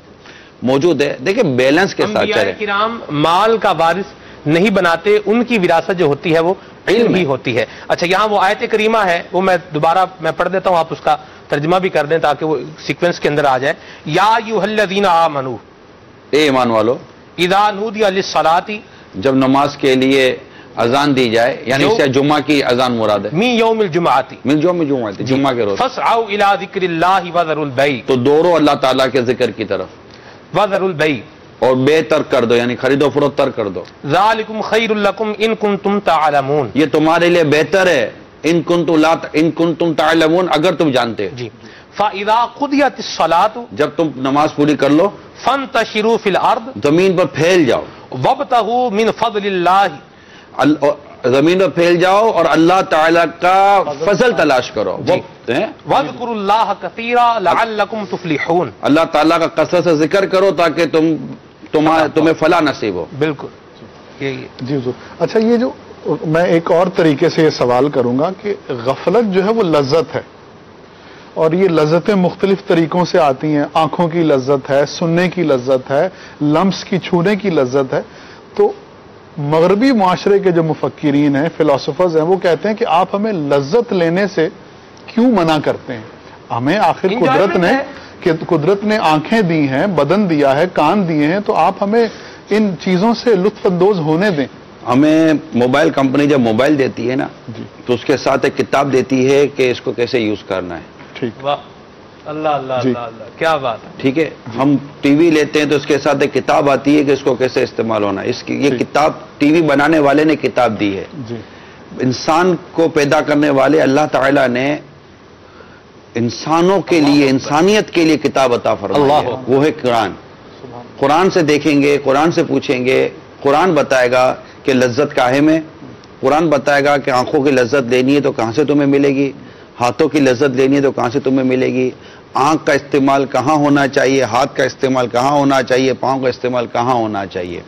موجود ہے. دیکھیں بیلنس کے ساتھ چلے. انبیاء کرام مال کا وارث نہیں بناتے, ان کی وراثت جو ہوتی ہے وہ علم ہی ہوتی ہے. اچھا یہاں وہ آیت کریمہ ہے وہ میں دوبارہ پڑھ دیتا ہوں, آپ اس کا ترجمہ بھی کر دیں تاکہ وہ سیکوینس کے اندر آ جائے. یا ایھا الذین آمنوا, اے ایمان والو, اذا نودی للصلاۃ, جب نماز کے لیے اذان دی جائے, یعنی اس سے جمعہ کی اذان مراد ہے, من یوم الجمعۃ, من یوم الجمعہ, جمعہ کے روز, فاسعوا الی ذکر اللہ وذروا البیع, تو دوڑو اللہ تعالیٰ کے ذکر کی طرف, وذروا البیع, اور بے ترک کر دو, یعنی خرید و فروخت ترک کر دو. ذالکم خیر لکم ان کنتم تعلمون, یہ تمہارے لیے بہتر ہے, ان کنتم تعلمون, اگر تم جانتے. جی. فاذا قضیت الصلاۃ, جب تم نماز پوری کر لو, فانتشروا فی الارض, زمین پر پھیل جاؤ, وابتغوا من فضل اللہ, زمین پر پھیل جاؤ اور اللہ تعالیٰ کا فضل تلاش کرو. واذکروا اللہ کثیرا لعلکم تفلحون, اللہ تعالیٰ کا کثرت سے ذکر کرو تاکہ تمہیں فلاح نصیب ہو. بالکل جی حضور. اچھا یہ جو میں ایک اور طریقے سے یہ سوال کروں گا کہ غفلت جو ہے وہ لذت ہے, اور یہ لذتیں مختلف طریقوں سے آتی ہیں. آنکھوں کی لذت ہے, سننے کی لذت ہے, لمس کی چھونے کی لذت ہے. تو مغربی معاشرے کے جو مفکرین ہیں, فلاسفرز ہیں, وہ کہتے ہیں کہ آپ ہمیں لذت لینے سے کیوں منع کرتے ہیں؟ ہمیں آخر قدرت نے آنکھیں دی ہیں, بدن دیا ہے, کان دیے ہیں, تو آپ ہمیں ان چیزوں سے لطف اندوز ہونے دیں. ہمیں موبائل کمپنی جب موبائل دیتی ہے نا تو اس کے ساتھ ایک کتاب دیتی ہے کہ اس کو کیسے یوز کرنا ہے. ٹھیک, واہ, اللہ اللہ اللہ, کیا بات ہے. ٹھیک ہے. ہم ٹی وی لیتے ہیں تو اس کے ساتھ ایک کتاب آتی ہے کہ اس کو کیسے استعمال ہونا ہے. یہ کتاب ٹی وی بنانے والے نے کتاب دی ہے. انسان کو پیدا کرنے والے اللہ تعالیٰ نے انسانوں کے لیے، انسانیت کے لیے کتاب عطا فرمائی ہے، وہ ہے قرآن۔ قرآن سے دیکھیں گے، قرآن سے پوچھیں گے، قرآن بتائے گا کہ لذت کاہے میں، قرآن بتائے گا کہ آنکھوں کی لذت لینی ہے تو کہاں سے تمہیں ملے گی، ہاتھوں کی لذت لینی ہے تو کہاں سے تمہیں ملے گی، آنکھ کا استعمال کہاں ہونا چاہیے، ہاتھ کا استعمال کہاں ہونا چاہیے، پاؤں کا استعمال کہاں ہونا چاہیے۔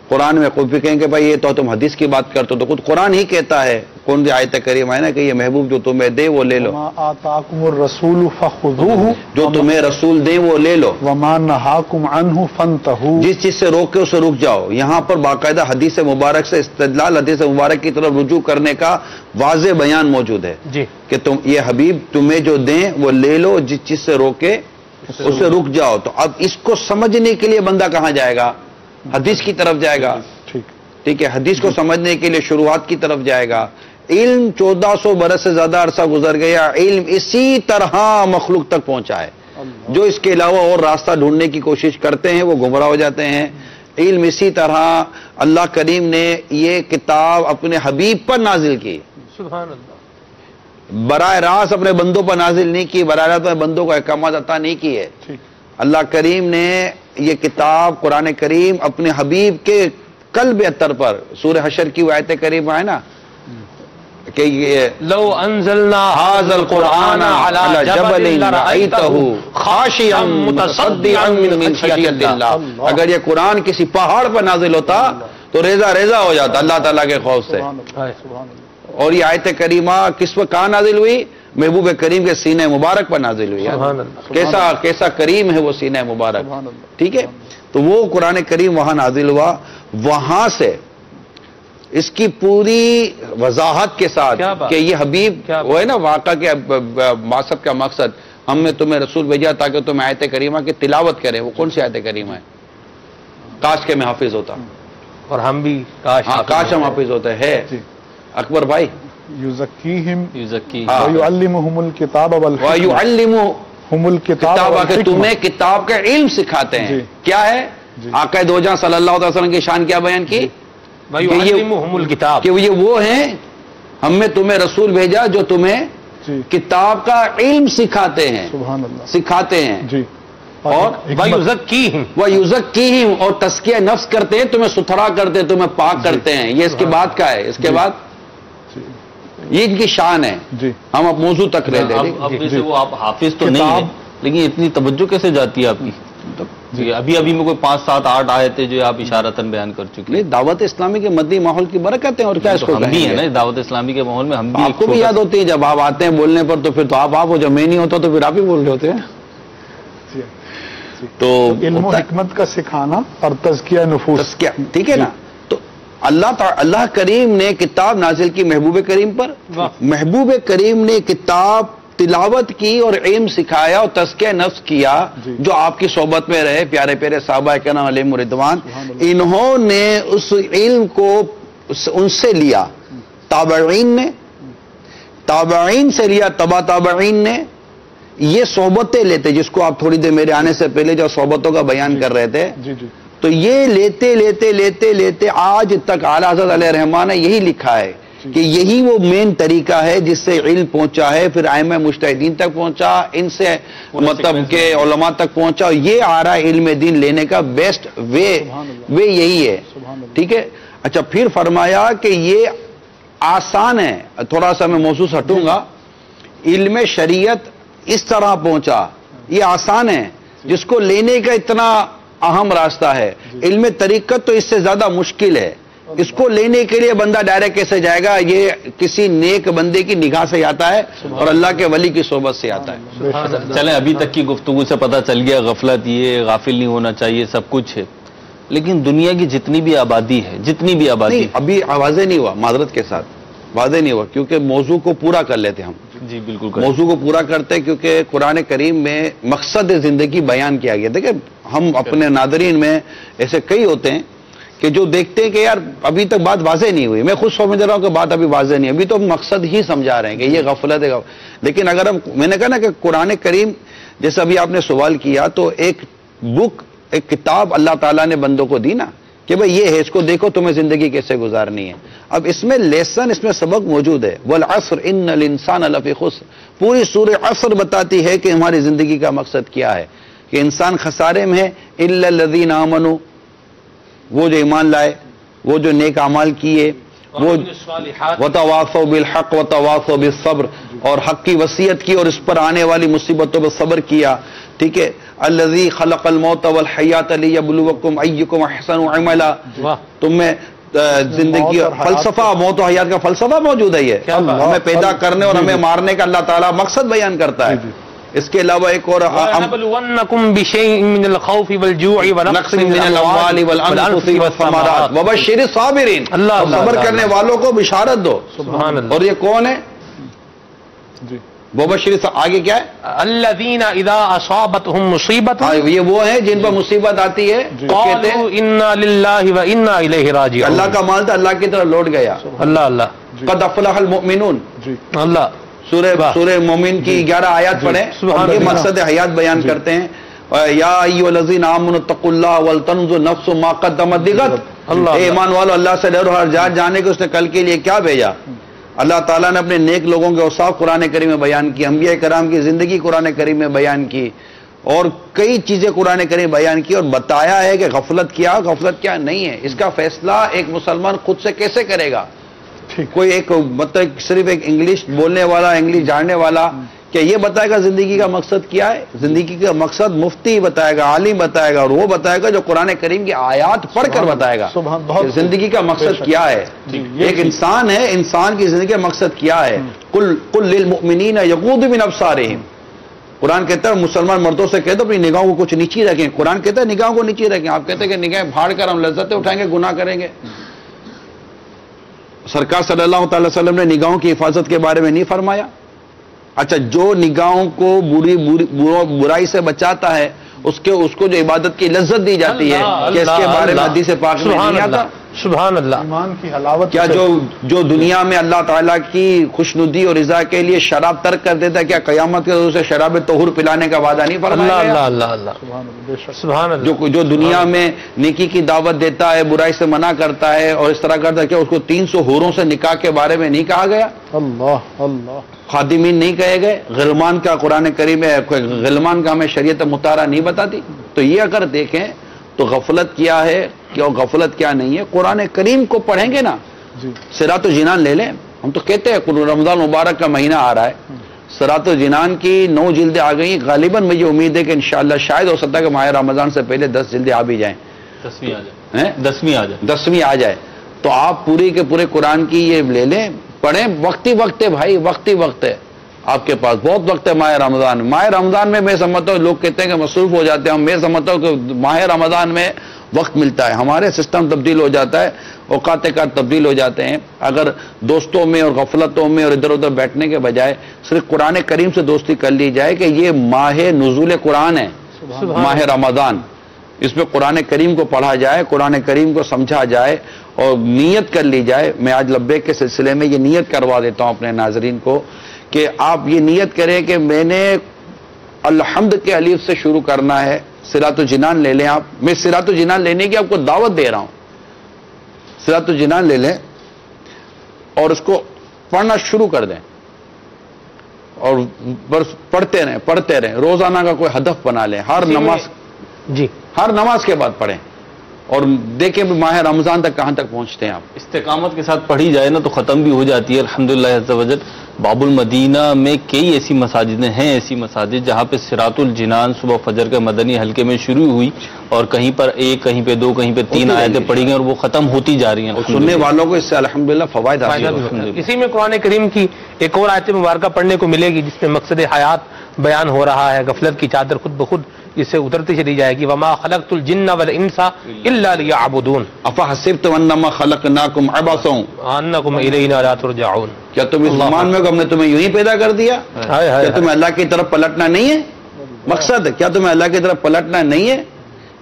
قرآن میں خود بھی کہیں کہ بھائی یہ تو تم حدیث کی بات کرتے ہو، تو خود قرآن ہی کہتا ہے، کون سی آیت کریمہ ہے نا کہ یہ محبوب جو تمہیں دے وہ لے لو، وما آتاکم الرسول فخذوہ جو تمہیں رسول دے وہ لے لو، وما نہاکم عنہ فانتہوا، جس چیز سے روکے اسے رک جاؤ۔ یہاں پر باقاعدہ حدیث مبارک سے استدلال، حدیث مبارک کی طرف رجوع کرنے کا واضح بیان موجود ہے جی کہ تم یہ حبیب تمہیں جو دیں وہ لے لو، جس چیز سے روکے اسے رک جاؤ۔ تو اب اس کو سمجھنے کے لیے بندہ کہاں جائے گا؟ حدیث کی طرف جائے گا، ٹھیک ہے، حدیث کو سمجھنے کے لیے شروعات کی طرف جائے گا۔ علم 1400 برس سے زیادہ عرصہ گزر گیا، علم اسی طرح مخلوق تک پہنچا ہے، جو اس کے علاوہ اور راستہ ڈھونڈنے کی کوشش کرتے ہیں وہ گمراہ ہو جاتے ہیں۔ علم اسی طرح اللہ کریم نے یہ کتاب اپنے حبیب پر نازل کی، سبحان اللہ، براہ راست اپنے بندوں پر نازل نہیں کی، براہ راست اپنے بندوں کو احکامات عطا نہیں کیے۔ اللہ کریم نے یہ کتاب قرآن کریم اپنے حبیب کے قلب اطہر پر، سورہ حشر کی آیت کریمہ ہے نا کہ یہ لو انزلنا هذا القرآن على جبل لرأيته خاشعا متصدعا من خشیت اللہ، اگر یہ قرآن کسی پہاڑ پر نازل ہوتا تو ریزہ ریزہ ہو جاتا اللہ تعالیٰ کے خوف سے۔ اور یہ آیت کریمہ کس پر کہاں نازل ہوئی؟ محبوب کریم کے سینہ مبارک پر نازل ہوئی ہے۔ کیسا کریم ہے وہ سینہ مبارک، ٹھیک ہے۔ تو وہ قرآن کریم وہاں نازل ہوا، وہاں سے اس کی پوری وضاحت کے ساتھ کہ یہ حبیب وہ ہے نا واقعہ کے مقصد کا مقصد، ہم نے تمہیں رسول بھیجا تاکہ تم آیت کریمہ کی تلاوت کریں۔ وہ کون سی آیت کریمہ ہے؟ کاش کے میں حافظ ہوتا، اور ہم بھی کاش ہم حافظ ہوتے ہیں۔ اکبر بھائی، یزکیہم یزکی ویعلمہم الکتاب والحکمہ، وَيُعَلِّمُهُمُ الکتاب کہ تمہیں کتاب کا علم سکھاتے ہیں۔ کیا ہے؟ آقا دو جہاں صلی اللہ علیہ وسلم کی شان کیا بیان کی؟ وَيُعَلِّمُهُمُ الْكِتَابَ، کہ یہ وہ ہیں، ہم نے تمہیں رسول بھیجا جو تمہیں کتاب کا علم سکھاتے ہیں، سبحان اللہ، سکھاتے ہیں، جی، اور وَيُزَكِّيهِمْ، وَيُزَكِّيهِمْ، اور تزکیہ نفس کرتے ہیں، تمہیں ستھرا کرتے ہیں، تمہیں پاک کرتے ہیں۔ یہ اس کے بعد کا ہے، اس کے بعد یہ ان کی شان ہے۔ جی، ہم اب موضوع تک رہ دیں۔ اب جیسے وہ آپ حافظ تو نہیں ہیں، لیکن اتنی توجہ کیسے جاتی ہے آپ کی؟ جی ابھی میں کوئی 5 7 8 آیتیں جو آپ اشارتاً بیان کر چکے ہیں۔ دعوت اسلامی کے مدنی ماحول کی برکت ہے، اور کیا اس کو ہم بھی کہیں ہیں گے؟ نا دعوت اسلامی کے ماحول میں، ہم بھی آپ کو بھی یاد ہوتی ہے جب آپ آتے ہیں بولنے پر تو پھر تو آپ ہو، جب میں نہیں ہوتا تو پھر آپ ہی بول رہے ہوتے ہیں۔ تو علم و حکمت کا سکھانا اور تزکیہ نفوس، تزکیہ، ٹھیک ہے نا۔ تو اللہ کریم نے کتاب نازل کی محبوب کریم پر، محبوب کریم نے کتاب تلاوت کی اور علم سکھایا اور تزکیہ نفس کیا، جو آپ کی صحبت میں رہے پیارے پیارے صحابہ کرام علیہم رضوان، انہوں نے اس علم کو ان سے لیا، تابعین سے لیا، تبع تابعین نے۔ یہ صحبتیں لیتے، جس کو آپ تھوڑی دیر میرے آنے سے پہلے جو صحبتوں کا بیان کر رہے تھے، تو یہ لیتے لیتے لیتے لیتے آج تک اعلیٰ حضرت علیہ رحمان نے یہی لکھا ہے کہ یہی وہ مین طریقہ ہے جس سے علم پہنچا ہے، پھر ائمہ مجتہدین تک پہنچا، ان سے مطلب کہ علماء تک پہنچا، یہ آ رہا ہے علم دین لینے کا بیسٹ وے یہی ہے، ٹھیک ہے۔ اچھا، پھر فرمایا کہ یہ آسان ہے، تھوڑا سا میں موضوع سے ہٹوں گا، علم شریعت اس طرح پہنچا، یہ آسان ہے، جس کو لینے کا اتنا اہم راستہ ہے۔ علم طریقت تو اس سے زیادہ مشکل ہے، اس کو لینے کے لیے بندہ ڈائریکٹ کیسے جائے گا؟ یہ کسی نیک بندے کی نگاہ سے آتا ہے اور اللہ کے ولی کی صحبت سے آتا ہے۔ چلیں ابھی تک کی گفتگو سے پتہ چل گیا غفلت، یہ غافل نہیں ہونا چاہیے، سب کچھ ہے، لیکن دنیا کی جتنی بھی آبادی ہے، نہیں، ابھی واضح نہیں ہوا، معذرت کے ساتھ واضح نہیں ہوا، کیونکہ موضوع کو پورا کر لیتے ہم۔ جی بالکل موضوع کو پورا کرتے، کیونکہ قرآن کریم میں مقصد زندگی بیان کیا گیا۔ دیکھیں، ہم اپنے ناظرین میں ایسے کئی ہوتے ہیں کہ جو دیکھتے ہیں کہ یار ابھی تک بات واضح نہیں ہوئی، میں خود سمجھ رہا ہوں کہ بات ابھی واضح نہیں، ابھی تو ہم مقصد ہی سمجھا رہے ہیں کہ یہ غفلت ہے۔ لیکن اگر میں نے کہا نا کہ قرآن کریم، جیسے ابھی آپ نے سوال کیا، تو ایک بک، ایک کتاب اللہ تعالیٰ نے بندوں کو دی نا، کہ بھئی یہ ہے، اس کو دیکھو تمہیں زندگی کیسے گزارنی ہے. اب اس میں لیسن، اس میں سبق موجود ہے. والعصر ان الانسان لفی خسر. پوری سورہ عصر بتاتی ہے کہ ہماری زندگی کا مقصد کیا ہے، کہ انسان خسارے میں ہے. الا الذین آمنوا، وہ جو ایمان لائے، وہ جو نیک اعمال کیے، وہ وتواصوا بالحق وتواصوا بالصبر، اور حق کی وصیت کی اور اس پر آنے والی مصیبتوں پر صبر کیا. ٹھیک ہے. الذی خلق الموت والحیات لیبلوکم ایکم احسن عملا. تم میں زندگی فلسفہ، موت و حیات کا فلسفہ موجود ہے. یہ ہمیں پیدا کرنے اور ہمیں مارنے کا اللہ تعالیٰ مقصد بیان کرتا ہے. اس کے علاوہ ایک اور وَنَبْلُوَنَّكُمْ بِشَيْءٍ مِّنَ الْخَوْفِ وَالْجُوعِ نقص من الاموال والانفس والثمرات وبشر الصابرین. صبر کرنے والوں کو بشارت دو. اور یہ کون ہے؟ وبشر، آگے کیا ہے؟ الذین اذا اصابتهم مصیبۃ، یہ وہ ہیں جن پر مصیبت آتی ہے کہتے ہیں انا للہ وانا الیہ راجعون. اللہ کا مال تھا، اللہ کی طرف لوٹ گیا. اللہ اللہ. قد افلح المؤمنون. اللہ. سورہ مومن کی 11 آیات پڑھیں. یہ مقصد حیات بیان کرتے ہیں. یا ایھا الذین آمنوا اتقوا اللہ ولتنظر نفس ما قدمت لغد. اے ایمان والو، اللہ سے ڈرو، ہر ذات جانے کہ اس نے کل کے لیے کیا بھیجا. اللہ تعالیٰ نے اپنے نیک لوگوں کے اوصاف قرآن کریم میں بیان کی، انبیاء کرام کی زندگی قرآن کریم میں بیان کی، اور کئی چیزیں قرآن کریم بیان کی، اور بتایا ہے کہ غفلت کیا نہیں ہے. اس کا فیصلہ ایک مسلمان خود سے کیسے کرے گا؟ کوئی ایک مطلب صرف ایک انگلش بولنے والا، انگلش جاننے والا کیا یہ بتائے گا زندگی کا مقصد کیا ہے؟ زندگی کا مقصد مفتی بتائے گا، عالم بتائے گا، اور وہ بتائے گا جو قرآن کریم کی آیات پڑھ کر بتائے گا کہ زندگی کا مقصد کیا ہے. ایک انسان ہے، انسان کی زندگی کا مقصد کیا ہے؟ قل للمؤمنین یغضوا من ابصارہم. قرآن کہتا ہے مسلمان مردوں سے کہہ دو اپنی نگاہوں کو کچھ نیچی رکھیں. قرآن کہتا ہے نگاہوں کو نیچی رکھیں. آپ کہتے ہیں کہ نگاہیں پھاڑ کر ہم لذتیں اٹھائیں گے، گناہ کریں گے. سرکار صلی اللہ تعالی وسلم نے نگاہوں کی حفاظت کے بارے میں نہیں فرمایا؟ اچھا، جو نگاہوں کو برائی سے بچاتا ہے اس کو جو عبادت کی لذت دی جاتی ہے، کہ اس کے بارے میں حدیث پاک میں نہیں آتا؟ سبحان اللہ. ایمان کی حلاوت. کیا جو دنیا میں اللہ تعالیٰ کی خوشنودی اور رضا کے لیے شراب ترک کر دیتا ہے، کیا قیامت کے روز اسے شراب طہور پلانے کا وعدہ نہیں فرمایا گیا؟ اللہ اللہ. سبحان اللہ. جو دنیا میں نیکی کی دعوت دیتا ہے، برائی سے منع کرتا ہے اور اس طرح کرتا ہے، کیا اس کو 300 حوروں سے نکاح کے بارے میں نہیں کہا گیا؟ اللہ اللہ. خادمین نہیں کہے گئے؟ غلمان کا قرآن کریم ہے، غلمان کا ہمیں شریعت مطالعہ نہیں بتاتی؟ تو یہ اگر دیکھیں تو غفلت کیا ہے اور غفلت کیا نہیں ہے. قرآن کریم کو پڑھیں گے نا. صراط الجنان لے لیں. ہم تو کہتے ہیں رمضان مبارک کا مہینہ آ رہا ہے، صراط الجنان کی 9 جلدیں آ گئی. غالباً مجھے امید ہے کہ انشاءاللہ شاید ہو سکتا ہے کہ ماہ رمضان سے پہلے 10 جلدیں آ بھی جائیں. 10ویں آ جائے. تو آپ پوری کے پورے قرآن کی یہ لے لیں، پڑھیں. وقتی وقت ہے بھائی، وقتی وقت ہے. آپ کے پاس بہت وقت ہے. ماہ رمضان میں میں سمجھتا ہوں، لوگ کہتے ہیں کہ مصروف ہو جاتے ہیں، میں سمجھتا ہوں کہ ماہ رمضان میں وقت ملتا ہے. ہمارے سسٹم تبدیل ہو جاتا ہے، اوقات کار تبدیل ہو جاتے ہیں. اگر دوستوں میں اور غفلتوں میں اور ادھر ادھر بیٹھنے کے بجائے صرف قرآن کریم سے دوستی کر لی جائے کہ یہ ماہ نزول قرآن ہے، ماہ رمضان. اس میں قرآن کریم کو پڑھا جائے، قرآن کریم کو سمجھا جائے اور نیت کر لی جائے. میں آج لبیک کے سلسلے میں یہ نیت کروا دیتا ہوں اپنے ناظرین کو کہ آپ یہ نیت کریں کہ میں نے الحمد کے الف سے شروع کرنا ہے. صراط الجنان لے لیں آپ. میں صراط الجنان لینے کی آپ کو دعوت دے رہا ہوں. صراط الجنان لے لیں اور اس کو پڑھنا شروع کر دیں اور بس پڑھتے رہیں. روزانہ کا کوئی ہدف بنا لیں. ہر نماز کے بعد پڑھیں اور دیکھیں ماہ رمضان تک کہاں تک پہنچتے ہیں آپ. استقامت کے ساتھ پڑھی جائے نا تو ختم بھی ہو جاتی ہے الحمدللہ عز و جل. باب المدینہ میں کئی ایسی مساجدیں ہیں، ایسی مساجد جہاں پہ صراط الجنان صبح فجر کے مدنی حلقے میں شروع ہوئی اور کہیں پر 1، کہیں پہ 2، کہیں پہ 3 آیتیں پڑھی گئی اور وہ ختم ہوتی جا رہی ہیں. اور سننے والوں کو اس سے الحمدللہ فوائد حاصل ہوتے ہیں. اسی میں قرآن کریم کی ایک اور آیت مبارکہ پڑھنے کو ملے گی جس میں مقصد حیات بیان ہو رہا ہے. غفلت کی چادر خود بخود اس سے اترتی چلی جائے گی. وما خلقت الجن والانس الا ليعبدون افحسبتم انما خلقناکم عبثا انکم الینا لا ترجعون. کیا تم اس گمان میں ہو کہ ہم نے تمہیں یوں ہی پیدا کر دیا؟ کیا تمہیں اللہ کی طرف پلٹنا نہیں ہے؟ مقصد کیا تمہیں اللہ کی طرف پلٹنا نہیں ہے؟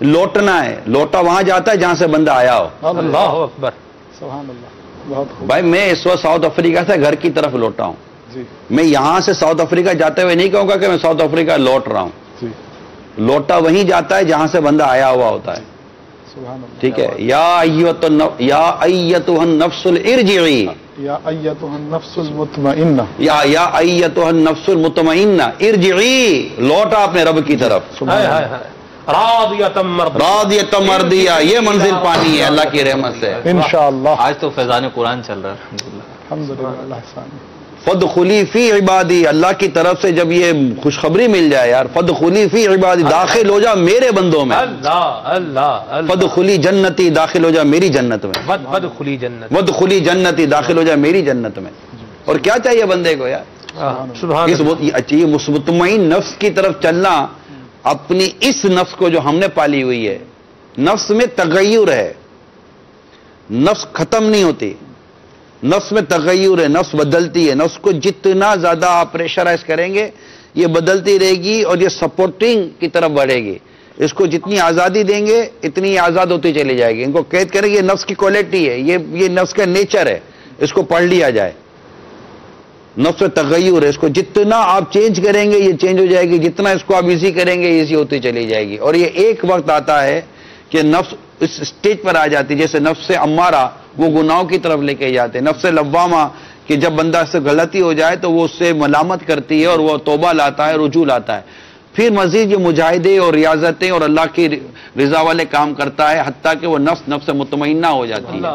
لوٹنا ہے. لوٹا وہاں جاتا ہے جہاں سے بندہ آیا ہو. اللہ اکبر. سبحان اللہ. بہت بھائی میں اس وقت ساؤتھ افریقہ سے گھر کی طرف لوٹا ہوں. میں یہاں سے ساؤتھ افریقہ جاتے ہوئے نہیں کہوں گا کہ میں ساؤتھ افریقہ لوٹ رہا ہوں. لوٹا وہیں جاتا ہے جہاں سے بندہ آیا ہوا ہوتا ہے. ٹھیک ہے، یا ایتها النفس الارجعی، یا ایتها النفس المطمئنہ، یا ایتها النفس المطمئنہ ارجعی، لوٹا اپنے رب کی طرف، راضیۃ مرضیہ، یہ منزل پانی ہے اللہ کی رحمت سے انشاءاللہ۔ آج تو فیضان قرآن چل رہا ہے الحمدللہ۔ الحمدللہ اللہ احسان۔ فادخلی فی عبادی، اللہ کی طرف سے جب یہ خوشخبری مل جائے یار، فادخلی فی عبادی، داخل ہو جا میرے بندوں میں، فادخلی جنتی، داخل ہو جا میری جنت میں، وادخلی جنتی، داخل ہو جا میری جنت میں۔ اور کیا چاہیے بندے کو یار، یہ مطمئن نفس کی طرف چلنا، اپنی اس نفس کو جو ہم نے پالی ہوئی ہے، نفس میں تغیر ہے، نفس ختم نہیں ہوتی، نفس میں تغیر ہے، نفس بدلتی ہے، نفس کو جتنا زیادہ آپ پریشرائز کریں گے یہ بدلتی رہے گی اور یہ سپورٹنگ کی طرف بڑھے گی، اس کو جتنی آزادی دیں گے اتنی آزاد ہوتی چلی جائے گی، ان کو قید کریں گے، یہ نفس کی کوالٹی ہے، یہ نفس کا نیچر ہے، اس کو پڑھ لیا جائے، نفس میں تغیر ہے، اس کو جتنا آپ چینج کریں گے یہ چینج ہو جائے گی، جتنا اس کو آپ ایزی کریں گے ایزی ہوتی چلی جائے گی، اور یہ ایک وقت آتا ہے کہ نفس اس سٹیج پر آ جاتی ہے، جیسے نفس امارہ وہ گناہوں کی طرف لے کے جاتے ہیں، نفس لوامہ کہ جب بندہ سے غلطی ہو جائے تو وہ اس سے ملامت کرتی ہے اور وہ توبہ لاتا ہے، رجوع لاتا ہے، پھر مزید یہ مجاہدے اور ریاضتیں اور اللہ کی رضا والے کام کرتا ہے، حتیٰ کہ وہ نفس مطمئنہ ہو جاتی ہے۔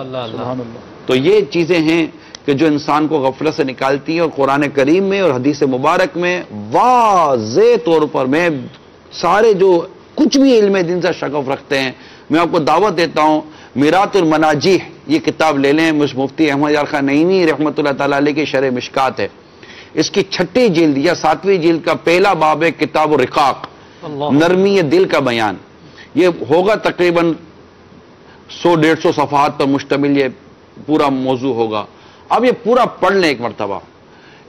تو یہ چیزیں ہیں کہ جو انسان کو غفلت سے نکالتی ہیں، اور قرآن کریم میں اور حدیث مبارک میں واضح طور پر، میں سارے جو کچھ بھی علم دین سے شغف رکھتے ہیں میں آپ کو دعوت دیتا ہوں، میرات المناجیح یہ کتاب لے لیں، مفتی احمد یار خان نعیمی رحمۃ اللہ تعالیٰ علیہ کی شرح مشکات ہے، اس کی 6ٹھی جلد یا 7ویں جلد کا پہلا باب ہے کتاب الرقاق، نرمی دل کا بیان، یہ ہوگا تقریباً 100-150 صفحات پر مشتمل یہ پورا موضوع ہوگا۔ اب یہ پورا پڑھ لیں ایک مرتبہ،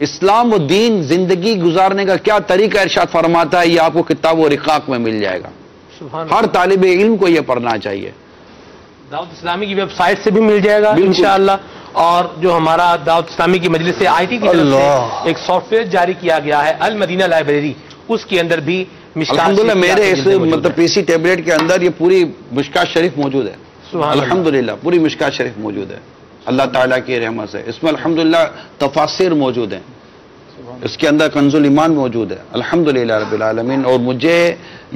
اسلام و دین زندگی گزارنے کا کیا طریقہ ارشاد فرماتا ہے، یہ آپ کو کتاب و رقاق میں مل جائے گا، ہر طالب علم کو یہ پڑھنا چاہیے۔ دعوت اسلامی کی ویب سائٹ سے بھی مل جائے گا انشاءاللہ، اور جو ہمارا دعوت اسلامی کی مجلس سے آئی ٹی کی طرف سے ایک سافٹ ویئر جاری کیا گیا ہے المدینہ لائبریری، اس کے اندر بھی الحمدللہ میرے اس مطلب پی سی ٹیبلیٹ کے اندر یہ پوری مشکات شریف موجود ہے، الحمدللہ پوری مشکات شریف موجود ہے اللہ تعالیٰ کی رحمت سے، اس میں الحمدللہ تفاسیر موجود ہیں، اس کے اندر کنز الایمان موجود ہے الحمدللہ رب العالمین۔ اور مجھے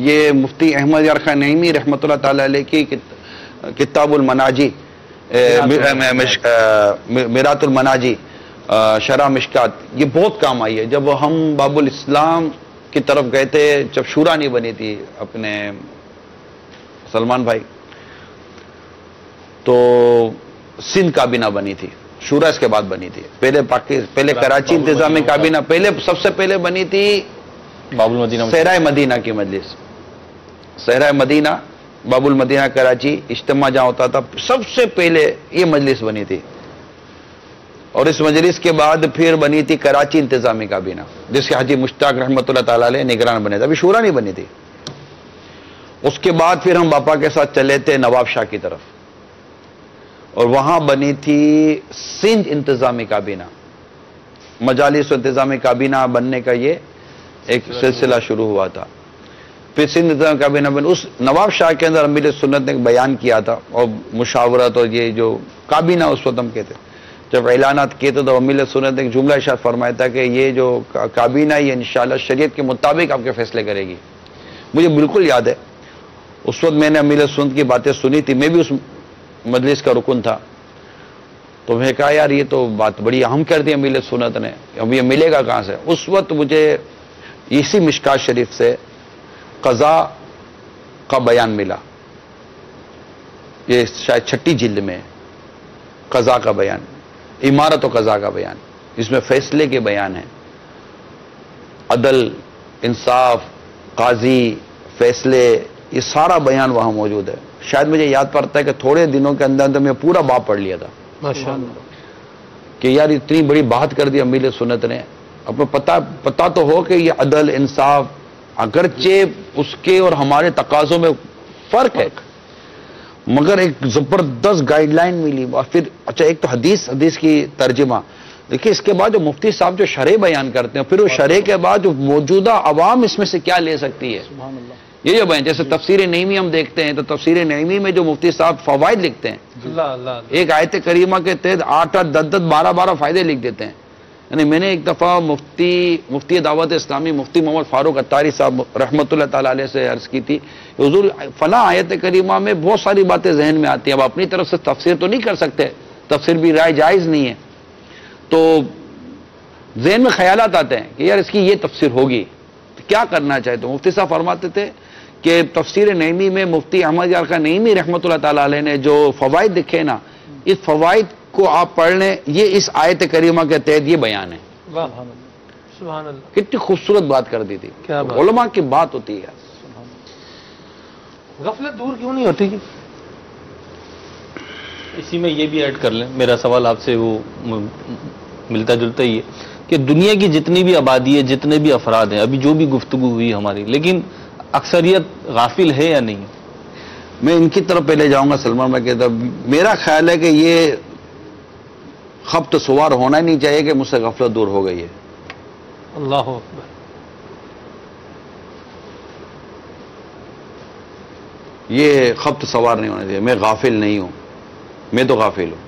یہ مفتی احمد یار خان نعیمی رحمۃ اللہ تعالیٰ علیہ کی کتاب المناجی، میرات المناجی شرح مشکات، یہ بہت کام آئی ہے۔ جب ہم باب الاسلام کی طرف گئے تھے، جب شورا نہیں بنی تھی اپنے سلمان بھائی، تو سندھ کابینہ بنی تھی، شورا اس کے بعد بنی تھی، پہلے کراچی انتظامی کابینہ، سب سے پہلے بنی تھی باب المدینہ صحرائے مدینہ کی مجلس، صحرائے مدینہ باب المدینہ کراچی اجتماع جہاں ہوتا تھا، سب سے پہلے یہ مجلس بنی تھی، اور اس مجلس کے بعد پھر بنی تھی کراچی انتظامی کابینہ، جس کے حاجی مشتاق رحمۃ اللہ تعالیٰ علیہ نگران بنے تھے، ابھی شورا نہیں بنی تھی۔ اس کے بعد پھر ہم باپا کے ساتھ چلے تھے نواب شاہ کی طرف، اور وہاں بنی تھی سندھ انتظامی کابینہ، مجالس و انتظامی کابینہ بننے کا یہ ایک سلسلہ شروع ہوا تھا۔ پھر سندھ انتظامی کابینہ بن، اس نواب شاہ کے اندر امیر سنت نے ایک بیان کیا تھا، اور مشاورت اور یہ جو کابینہ اس وقت ہم کہتے، جب اعلانات کیے تو امیر سنت نے ایک جملہ ارشاد فرمایا تھا کہ یہ جو کابینہ یہ انشاءاللہ شریعت کے مطابق آپ کے فیصلے کرے گی۔ مجھے بالکل یاد ہے اس وقت میں نے امیر سنت کی باتیں سنی تھی، میں بھی اس مجلس کا رکن تھا، تو میں کہا یار یہ تو بات بڑی اہم کر دی امیر سنت نے، اب یہ ملے گا کہاں سے؟ اس وقت مجھے اسی مشکات شریف سے قضاء کا بیان ملا، یہ شاید 6ٹھی جلد میں قضاء کا بیان، امارت و قضاء کا بیان، جس میں فیصلے کے بیان ہیں، عدل، انصاف، قاضی، فیصلے، یہ سارا بیان وہاں موجود ہے۔ شاید مجھے یاد پڑتا ہے کہ تھوڑے دنوں کے اندر میں پورا باب پڑھ لیا تھا، ماشاءاللہ، کہ یار اتنی بڑی بات کر دی امیر سنت نے۔ اب پتا تو ہو کہ یہ عدل، انصاف، اگرچہ اس کے اور ہمارے تقاضوں میں فرق ہے، مگر ایک زبردست گائیڈ لائن ملی۔ اور پھر اچھا ایک تو حدیث کی ترجمہ دیکھیے، اس کے بعد جو مفتی صاحب جو شرح بیان کرتے ہیں، پھر وہ شرح کے بعد جو موجودہ عوام اس میں سے کیا لے سکتی ہے، یہ جو بیان، جیسے تفسیر نعیمی ہم دیکھتے ہیں تو تفسیر نعیمی میں جو مفتی صاحب فوائد لکھتے ہیں، ایک آیت کریمہ کے تحت 8 8 10 10 12 فائدے لکھ دیتے ہیں. یعنی میں نے ایک دفعہ مفتی دعوت اسلامی مفتی محمد فاروق اتاری صاحب رحمۃ اللہ تعالیٰ علیہ سے عرض کی تھی کہ حضور فلاں آیت کریمہ میں بہت ساری باتیں ذہن میں آتی ہیں، اب اپنی طرف سے تفسیر تو نہیں کر سکتے، تفسیر بھی رائے جائز نہیں ہے، تو ذہن میں خیالات آتے ہیں کہ یار اس کی یہ تفسیر ہوگی تو کیا کرنا چاہے. تو مفتی صاحب فرماتے تھے کہ تفسیر نعیمی میں مفتی احمد یار خان نعیمی رحمۃ اللہ تعالیٰ علیہ نے جو فوائد لکھے نا، اس فوائد کو آپ پڑھ لیں، یہ اس آیت کریمہ کے تحت یہ بیان ہے. سبحان اللہ، کتنی خوبصورت بات کر دی تھی. علماء کی بات ہوتی ہے. غفلت دور کیوں نہیں ہوتی؟ اسی میں یہ بھی ایڈ کر لیں، میرا سوال آپ سے وہ ملتا جلتا ہی ہے کہ دنیا کی جتنی بھی آبادی ہے، جتنے بھی افراد ہیں، ابھی جو بھی گفتگو ہوئی ہماری، لیکن اکثریت غافل ہے یا نہیں؟ میں ان کی طرف پہلے جاؤں گا سلمان بھائی کی طرف. میرا خیال ہے کہ یہ خبط سوار ہونا ہی نہیں چاہیے کہ مجھ سے غفلت دور ہو گئی ہے. اللہ اکبر. یہ خبط سوار نہیں ہونا چاہیے. میں غافل نہیں ہوں، میں تو غافل ہوں.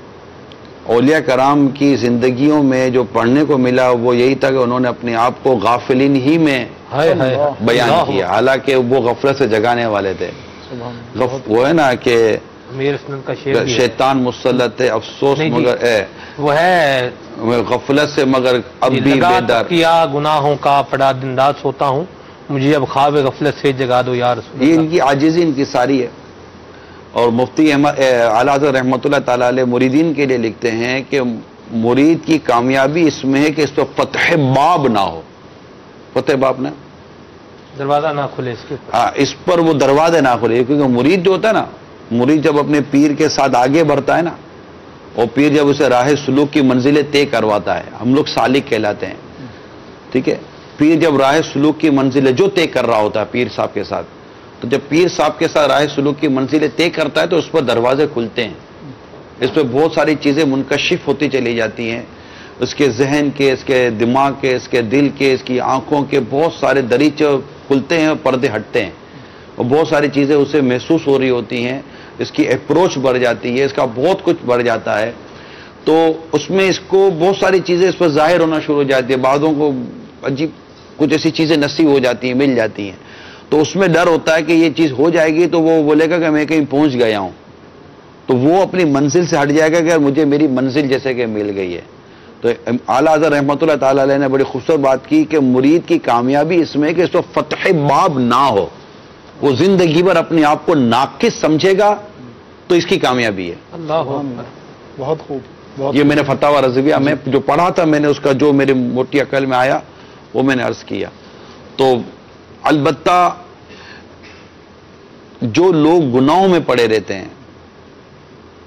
اولیاء کرام کی زندگیوں میں جو پڑھنے کو ملا وہ یہی تھا کہ انہوں نے اپنے آپ کو غافلین ہی میں بیان کیا، حالانکہ وہ غفلت سے جگانے والے تھے. وہ ہے نا کہ شیطان مسلط ہے افسوس مگر وہ ہے غفلت سے مگر اب بھی بیدار کیا گناہوں کا پڑا دنداز ہوتا ہوں، مجھے اب خواب غفلت سے جگا دو یا رسول اللہ. یہ ان کی عاجزی ان کی ساری ہے. اور مفتی اعلیٰ حضرت رحمۃ اللہ تعالیٰ علیہ مریدین کے لیے لکھتے ہیں کہ مرید کی کامیابی اس میں ہے کہ اس پر فتح باب نہ ہو. فتح باب نہ، دروازہ نہ کھلے اس کے اوپر. اس پر وہ دروازے نہ کھلے، کیونکہ مرید جو ہوتا ہے نا، مرید جب اپنے پیر کے ساتھ آگے بڑھتا ہے نا، اور پیر جب اسے راہ سلوک کی منزلیں طے کرواتا ہے، ہم لوگ سالک کہلاتے ہیں، ٹھیک ہے. پیر جب راہ سلوک کی منزلیں جو طے کر رہا ہوتا ہے پیر صاحب کے ساتھ، تو جب پیر صاحب کے ساتھ راہ سلوک کی منزلیں طے کرتا ہے تو اس پر دروازے کھلتے ہیں. اس پہ بہت ساری چیزیں منکشف ہوتی چلی جاتی ہیں، اس کے ذہن کے، اس کے دماغ کے، اس کے دل کے، اس کی آنکھوں کے بہت سارے دریچے کھلتے ہیں اور پردے ہٹتے ہیں، اور بہت ساری چیزیں اسے محسوس ہو رہی ہوتی ہیں. اس کی اپروچ بڑھ جاتی ہے، اس کا بہت کچھ بڑھ جاتا ہے. تو اس میں اس کو بہت ساری چیزیں اس پر ظاہر ہونا شروع ہو جاتی ہے. بعضوں کو عجیب کچھ ایسی چیزیں نصیب ہو جاتی ہیں، مل جاتی ہیں. تو اس میں ڈر ہوتا ہے کہ یہ چیز ہو جائے گی تو وہ بولے گا کہ میں کہیں پہنچ گیا ہوں، تو وہ اپنی منزل سے ہٹ جائے گا کہ مجھے میری منزل جیسے کہ مل گئی ہے. تو اعلیٰ حضرت رحمۃ اللہ تعالیٰ علیہ نے بڑی خوبصورت بات کی کہ مرید کی کامیابی اس میں کہ اس کو فتح باب نہ ہو. وہ زندگی بھر اپنے آپ کو ناقص سمجھے گا تو اس کی کامیابی ہے. اللہ بہت خوب. یہ میں نے فتاوی رضویہ میں جو پڑھا تھا، میں نے اس کا جو میرے موٹی عقل میں آیا وہ میں نے عرض کیا. تو البتہ جو لوگ گناہوں میں پڑے رہتے ہیں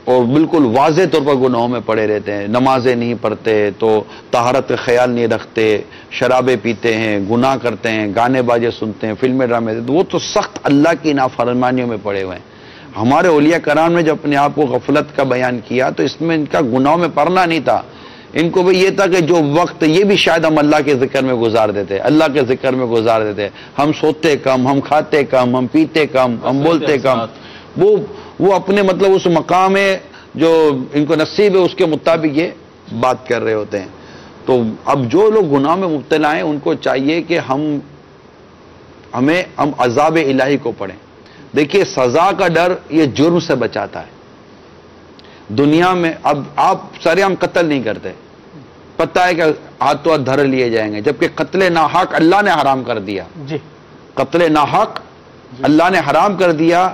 اور بالکل واضح طور پر گناہوں میں پڑے رہتے ہیں، نمازیں نہیں پڑھتے تو طہارت کا خیال نہیں رکھتے، شرابیں پیتے ہیں، گناہ کرتے ہیں، گانے باجے سنتے ہیں، فلمیں ڈرامے دیتے ہیں، وہ تو سخت اللہ کی نافرمانیوں میں پڑے ہوئے ہیں. ہمارے اولیاء کرام نے جو اپنے آپ کو غفلت کا بیان کیا تو اس میں ان کا گناہوں میں پڑنا نہیں تھا. ان کو بھی یہ تھا کہ جو وقت یہ بھی شاید ہم اللہ کے ذکر میں گزار دیتے، اللہ کے ذکر میں گزار دیتے. ہم سوتے کم، ہم کھاتے کم، ہم پیتے کم، ہم بولتے کم. وہ اپنے مطلب اس مقام ہے جو ان کو نصیب ہے اس کے مطابق یہ بات کر رہے ہوتے ہیں. تو اب جو لوگ گناہ میں مبتلا ہیں ان کو چاہیے کہ ہم عذاب الہی کو پڑھیں. دیکھیے سزا کا ڈر یہ جرم سے بچاتا ہے. دنیا میں اب آپ سارے ہم قتل نہیں کرتے، پتہ ہے کہ ہاتھوں ہاتھ دھر لیے جائیں گے، جبکہ قتل ناحق اللہ نے حرام کر دیا. جی قتل ناحق اللہ نے حرام کر دیا،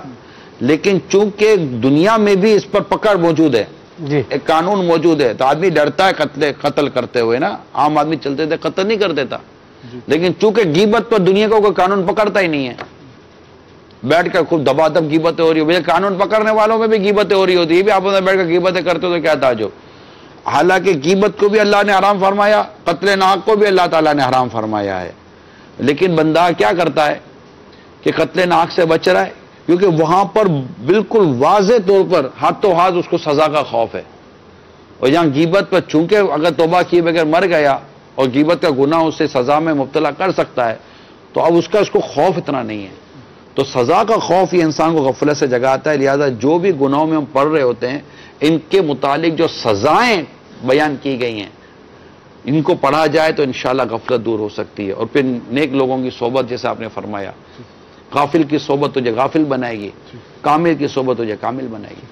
لیکن چونکہ دنیا میں بھی اس پر پکڑ موجود ہے، جی ایک قانون موجود ہے، تو آدمی ڈرتا ہے قتل کرتے ہوئے نا. عام آدمی چلتے تھے قتل نہیں کرتے تھا، لیکن چونکہ غیبت پر دنیا کو کوئی قانون پکڑتا ہی نہیں ہے، بیٹھ کر خوب دبا دب غیبتیں ہو رہی ہو. قانون پکڑنے والوں میں بھی غیبتیں ہو رہی ہوتی ہے، بھی آپ بیٹھ کر غیبتیں کرتے ہو تو کیا تعجب. حالانکہ غیبت کو بھی اللہ نے حرام فرمایا، قتل ناحق کو بھی اللہ تعالیٰ نے حرام فرمایا ہے. لیکن بندہ کیا کرتا ہے کہ قتل ناحق سے بچ رہا ہے، کیونکہ وہاں پر بالکل واضح طور پر ہاتھوں ہاتھ اس کو سزا کا خوف ہے. اور یہاں غیبت پر چونکہ اگر توبہ کیے بغیر مر گیا اور غیبت کا گناہ اسے سزا میں مبتلا کر سکتا ہے، تو اب اس کو خوف اتنا نہیں ہے. تو سزا کا خوف یہ انسان کو غفلت سے جگاتا ہے. لہذا جو بھی گناہوں میں ہم پڑھ رہے ہوتے ہیں ان کے متعلق جو سزائیں بیان کی گئی ہیں ان کو پڑھا جائے تو انشاءاللہ غفلت دور ہو سکتی ہے. اور پھر نیک لوگوں کی صحبت جیسے آپ نے فرمایا, غافل کی صحبت تجھے غافل بنائے گی, کامل کی صحبت تجھے کامل بنائے گی.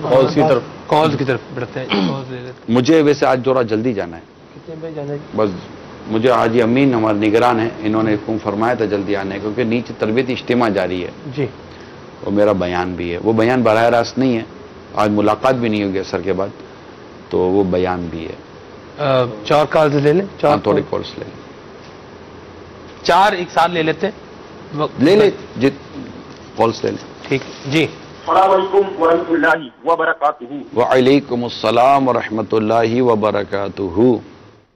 کالز کی طرف بڑھتے ہیں. مجھے ویسے آج تھوڑا جلدی جانا ہے, کتنے بجے جانا ہے؟ بس مجھے حاجی امین ہمارے نگران ہیں, انہوں نے حکم فرمایا تھا جلدی آنے کیونکہ نیچے تربیتی اجتماع جاری ہے جی, اور میرا بیان بھی ہے. وہ بیان براہ راست نہیں ہے, آج ملاقات بھی نہیں ہوگی اثر کے بعد, تو وہ بیان بھی ہے. 4 کالز لے لیں, 4 تھوڑے کورس لیں, 4 ایک ساتھ لے لیتے ہیں. لے لے کالس لے لیں. ٹھیک جی. السلام علیکم ورحمۃ اللہ وبرکاتہ. وعلیکم السلام ورحمۃ اللہ وبرکاتہ.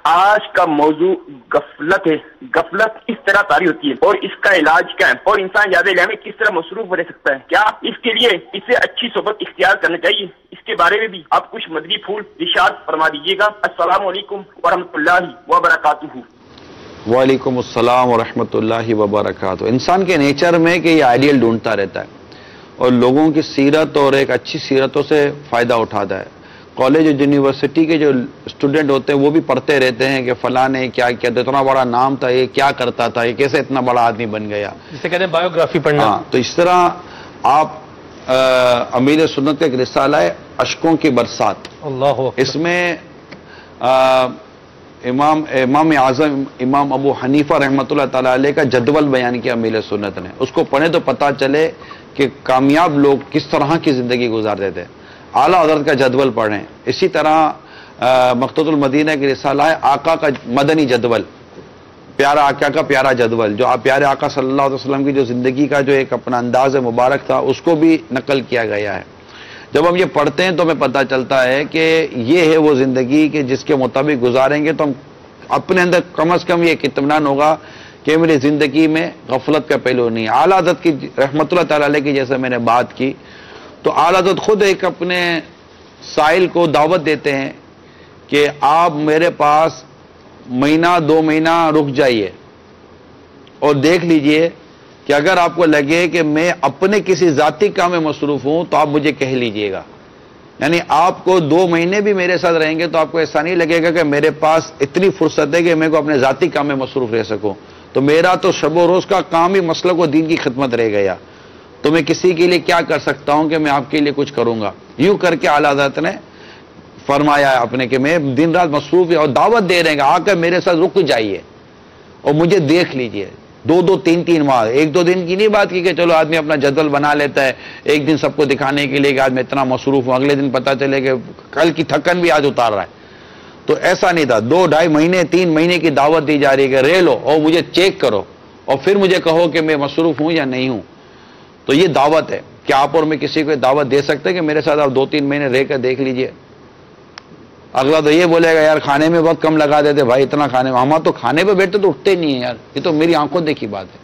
آج کا موضوع غفلت ہے. غفلت کس طرح طاری ہوتی ہے اور اس کا علاج کیا ہے, اور انسان یاد الہی میں کس طرح مصروف رہ سکتا ہے؟ کیا اس کے لیے اسے اچھی صحبت اختیار کرنا چاہیے؟ اس کے بارے میں بھی آپ کچھ مدنی پھول ارشاد فرما دیجیے گا. السلام علیکم ورحمۃ اللہ وبرکاتہ. وعلیکم السلام ورحمۃ اللہ وبرکاتہ. انسان کے نیچر میں کہ یہ آئیڈیل ڈھونڈتا رہتا ہے اور لوگوں کی سیرت اور ایک اچھی سیرتوں سے فائدہ اٹھاتا ہے. کالج اور یونیورسٹی کے جو اسٹوڈنٹ ہوتے ہیں وہ بھی پڑھتے رہتے ہیں کہ فلاں نے کیا کیا تھا, اتنا بڑا نام تھا, یہ کیا کرتا تھا, یہ کیسے اتنا بڑا آدمی بن گیا, جسے کہتے ہیں بایوگرافی پڑھنا. ہاں, تو اس طرح آپ امیر سنت کا ایک رسالہ ہے اشکوں کی برسات. اللہ اکبر. اس میں امام اعظم امام ابو حنیفہ رحمۃ اللہ تعالی علیہ کا جدول بیان کیا امیر سنت نے. اس کو پڑھیں تو پتہ چلے کہ کامیاب لوگ کس طرح کی زندگی گزارتے تھے. اعلیٰ حضرت کا جدول پڑھیں. اسی طرح مقتوط المدینہ کی رسالہ ہے آقا کا مدنی جدول, پیارا آقا کا پیارا جدول, جو آپ پیارے آقا صلی اللہ علیہ وسلم کی جو زندگی کا جو ایک اپنا انداز مبارک تھا اس کو بھی نقل کیا گیا ہے. جب ہم یہ پڑھتے ہیں تو ہمیں پتہ چلتا ہے کہ یہ ہے وہ زندگی کہ جس کے مطابق گزاریں گے تو ہم اپنے اندر کم از کم یہ اطمینان ہوگا کہ میری زندگی میں غفلت کا پہلو نہیں. اعلیٰ حضرت کی رحمۃ اللہ تعالی علیہ کی جیسے میں نے بات کی تو اعلیٰ حضرت خود ایک اپنے سائل کو دعوت دیتے ہیں کہ آپ میرے پاس مہینہ 2 مہینہ رک جائیے اور دیکھ لیجئے کہ اگر آپ کو لگے کہ میں اپنے کسی ذاتی کام میں مصروف ہوں تو آپ مجھے کہہ لیجئے گا. یعنی آپ کو 2 مہینے بھی میرے ساتھ رہیں گے تو آپ کو ایسا نہیں لگے گا کہ میرے پاس اتنی فرصت ہے کہ میں کو اپنے ذاتی کام میں مصروف رہ سکوں. تو میرا تو شب و روز کا کام ہی مسلک و دین کی خدمت رہ گیا, تو میں کسی کے لیے کیا کر سکتا ہوں کہ میں آپ کے لیے کچھ کروں گا. یوں کر کے اعلیٰ حضرت نے فرمایا اپنے کہ میں دن رات مصروف اور دعوت دے رہے ہیں, آ کر میرے ساتھ رک جائیے اور مجھے دیکھ لیجئے. 2 3 ماہ, 1 2 دن کی نہیں بات کی کہ چلو آدمی اپنا جدول بنا لیتا ہے ایک دن سب کو دکھانے کے لیے کہ آج میں اتنا مصروف ہوں, اگلے دن پتہ چلے کہ کل کی تھکن بھی آج اتار رہا ہے. تو ایسا نہیں تھا. 2 2.5 مہینے 3 مہینے کی دعوت دی جا رہی ہے کہ رہ لو اور مجھے چیک کرو اور پھر مجھے کہو کہ میں مصروف ہوں یا نہیں ہوں. تو یہ دعوت ہے کہ آپ اور میں کسی کو دعوت دے سکتے ہیں کہ میرے ساتھ آپ 2 3 مہینے رہ کر دیکھ لیجئے. اگلا تو یہ بولے گا یار کھانے میں وقت کم لگا دیتے بھائی, اتنا کھانے میں, ہمارا تو کھانے پہ بیٹھتے تو اٹھتے نہیں ہیں یار, یہ تو میری آنکھوں دیکھی بات ہے.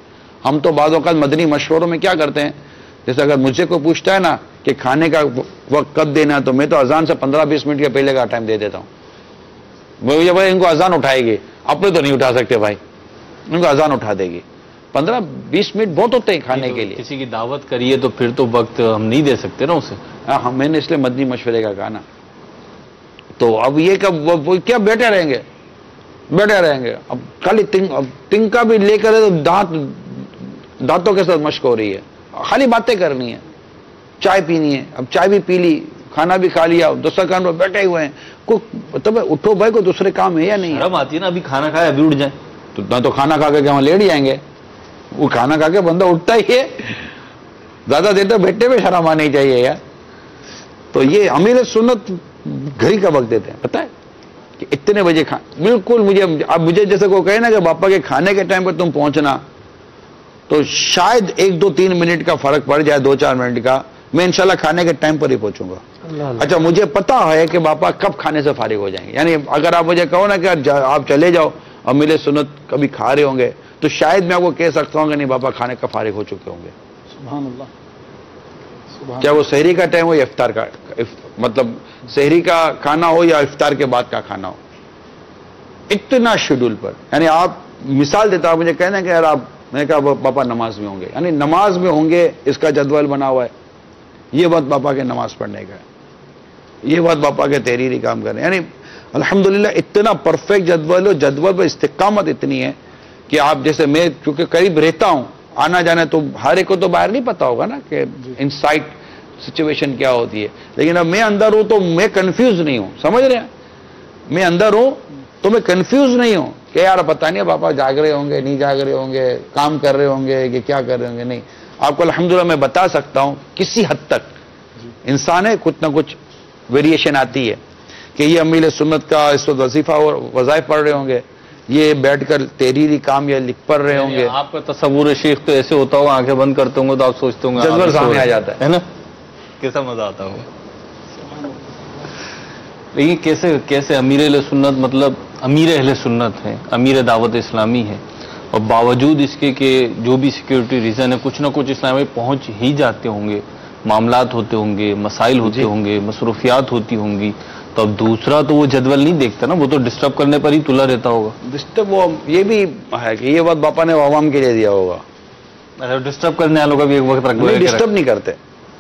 ہم تو بعض اوقات مدنی مشوروں میں کیا کرتے ہیں, جیسے اگر مجھے کوئی پوچھتا ہے نا کہ کھانے کا وقت کب دینا, تو میں تو اذان سے 15 20 منٹ کے پہلے کا ٹائم دے دیتا ہوں. بھائی ان کو اذان اٹھائے گی, اپنے تو نہیں اٹھا سکتے بھائی, ان کو اذان اٹھا دے گی. 15 20 منٹ بہت ہوتے ہیں کھانے کے لیے. کسی کی دعوت کریے تو پھر تو وقت ہم نہیں دے سکتے نا اسے. ہاں, میں نے اس لیے مدنی مشورے کا کہا نا. تو اب یہ کب کیا بیٹھے رہیں گے. اب خالی تنکا بھی لے کر تو دانتوں کے ساتھ مشق ہو رہی ہے, خالی باتیں کرنی ہے, چائے پینی ہے. اب چائے بھی پی لی, کھانا بھی کھا لیا, دوسرا کام بیٹھے ہوئے ہیں. مطلب اٹھو بھائی, کوئی دوسرے کام ہے یا نہیں؟ شرم آتی ہے نا, ابھی کھانا کھایا ابھی اٹھ جائیں تو کھانا کھا کے وہاں لیٹ جائیں گے. وہ کھانا کھا کے بندہ اٹھتا ہی ہے, زیادہ دیر تک بیٹھنے میں شرم آنی چاہیے یار. تو یہ امیر سنت گھڑی کا وقت دیتے ہیں, پتہ ہے کہ اتنے بجے بالکل مجھے جیسے کوئی کہے نا کہ باپا کے کھانے کے ٹائم پر تم پہنچنا, تو شاید 1 2 3 منٹ کا فرق پڑ جائے, 2 4 منٹ کا, میں انشاءاللہ کھانے کے ٹائم پر ہی پہنچوں گا. اچھا, مجھے پتا ہے کہ باپا کب کھانے سے فارغ ہو جائیں گے. یعنی اگر آپ مجھے کہو نا کہ آپ چلے جاؤ اور امیر سنت کبھی کھا رہے ہوں گے, تو شاید میں آپ کو کہہ سکتا ہوں کہ نہیں باپا کھانے کا فارغ ہو چکے ہوں گے. سبحان اللہ. کیا وہ سحری کا ٹائم ہو یا افطار کا, مطلب سحری کا کھانا ہو یا افطار کے بعد کا کھانا ہو, اتنا شیڈول پر. یعنی آپ مثال دیتا ہوں, مجھے کہنا کہ یار آپ میں نے کہا پاپا نماز میں ہوں گے، یعنی نماز میں ہوں گے اس کا جدول بنا ہوا ہے، یہ بات پاپا کے نماز پڑھنے کا ہے، یہ بات پاپا کے تحریری کام کرنے، یعنی الحمدللہ اتنا پرفیکٹ جدول، جدول پر استقامت اتنی ہے کہ آپ جیسے میں چونکہ قریب رہتا ہوں، آنا جانا تو ہر ایک کو تو باہر نہیں پتا ہوگا نا کہ انسائٹ سچویشن کیا ہوتی ہے، لیکن اب میں اندر ہوں تو میں کنفیوز نہیں ہوں، سمجھ رہے ہیں، میں اندر ہوں تو میں کنفیوز نہیں ہوں کہ یار پتہ نہیں پاپا جاگ رہے ہوں گے نہیں جاگ رہے ہوں گے، کام کر رہے ہوں گے کہ کیا کر رہے ہوں گے، نہیں، آپ کو الحمدللہ میں بتا سکتا ہوں کسی حد تک انسان ہے کچھ نہ کچھ ویریشن آتی ہے کہ یہ امیل سنت کا اس وقت وظیفہ اور وظائف پڑھ رہے ہوں گے، یہ بیٹھ کر تحریری کام یا لکھ پڑھ رہے ہوں گے، آپ کا تصور شیخ تو ایسے ہوتا ہوگا آنکھیں بند کرتے ہوں گے تو آپ سوچتے ہوں گے جذبہ سامنے آ جاتا ہے نا، کیسا مزہ آتا ہوگا۔ لیکن کیسے امیر اہل سنت، مطلب امیر اہل سنت ہے، امیر دعوت اسلامی ہے، اور باوجود اس کے کہ جو بھی سیکیورٹی ریزن ہے کچھ نہ کچھ اسلام میں پہنچ ہی جاتے ہوں گے، معاملات ہوتے ہوں گے، مسائل ہوتے ہوں گے، مصروفیات ہوتی ہوں گی، تو اب دوسرا تو وہ جدول نہیں دیکھتا نا، وہ تو ڈسٹرب کرنے پر ہی تلا رہتا ہوگا۔ ڈسٹرب وہ یہ بھی ہے کہ یہ بات باپا نے عوام کے لیے دیا ہوگا، ڈسٹرب کرنے والوں کا بھی ایک وقت رکھ نہیں ڈسٹرب نہیں کرتے،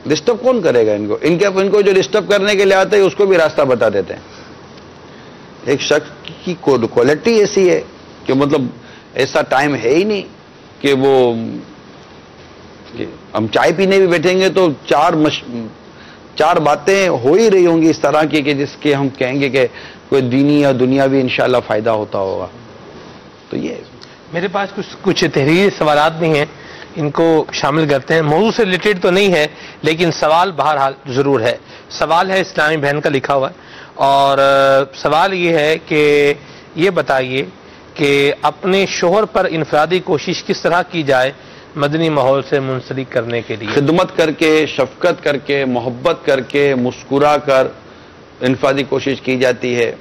ڈسٹرب کون کرے گا ان کو جو ڈسٹرب کرنے کے لیے آتے ہیں اس کو بھی راستہ بتا دیتے ہیں۔ ایک شخص کی کوالٹی ایسی ہے کہ مطلب ایسا ٹائم ہے ہی نہیں کہ وہ ہم چائے پینے بھی بیٹھیں گے تو چار باتیں ہو ہی رہی ہوں گی اس طرح کی کہ جس کے ہم کہیں گے کہ کوئی دینی یا دنیاوی انشاءاللہ فائدہ ہوتا ہوگا۔ تو یہ میرے پاس کچھ تحریری سوالات بھی ہیں، ان کو شامل کرتے ہیں، موضوع سے ریلیٹڈ تو نہیں ہے لیکن سوال بہرحال ضرور ہے۔ سوال ہے اسلامی بہن کا لکھا ہوا ہے، اور سوال یہ ہے کہ یہ بتائیے کہ اپنے شوہر پر انفرادی کوشش کس طرح کی جائے مدنی ماحول سے منسلک کرنے کے لیے؟ خدمت کر کے، شفقت کر کے، محبت کر کے، مسکرا کر انفرادی کوشش کی جاتی ہے۔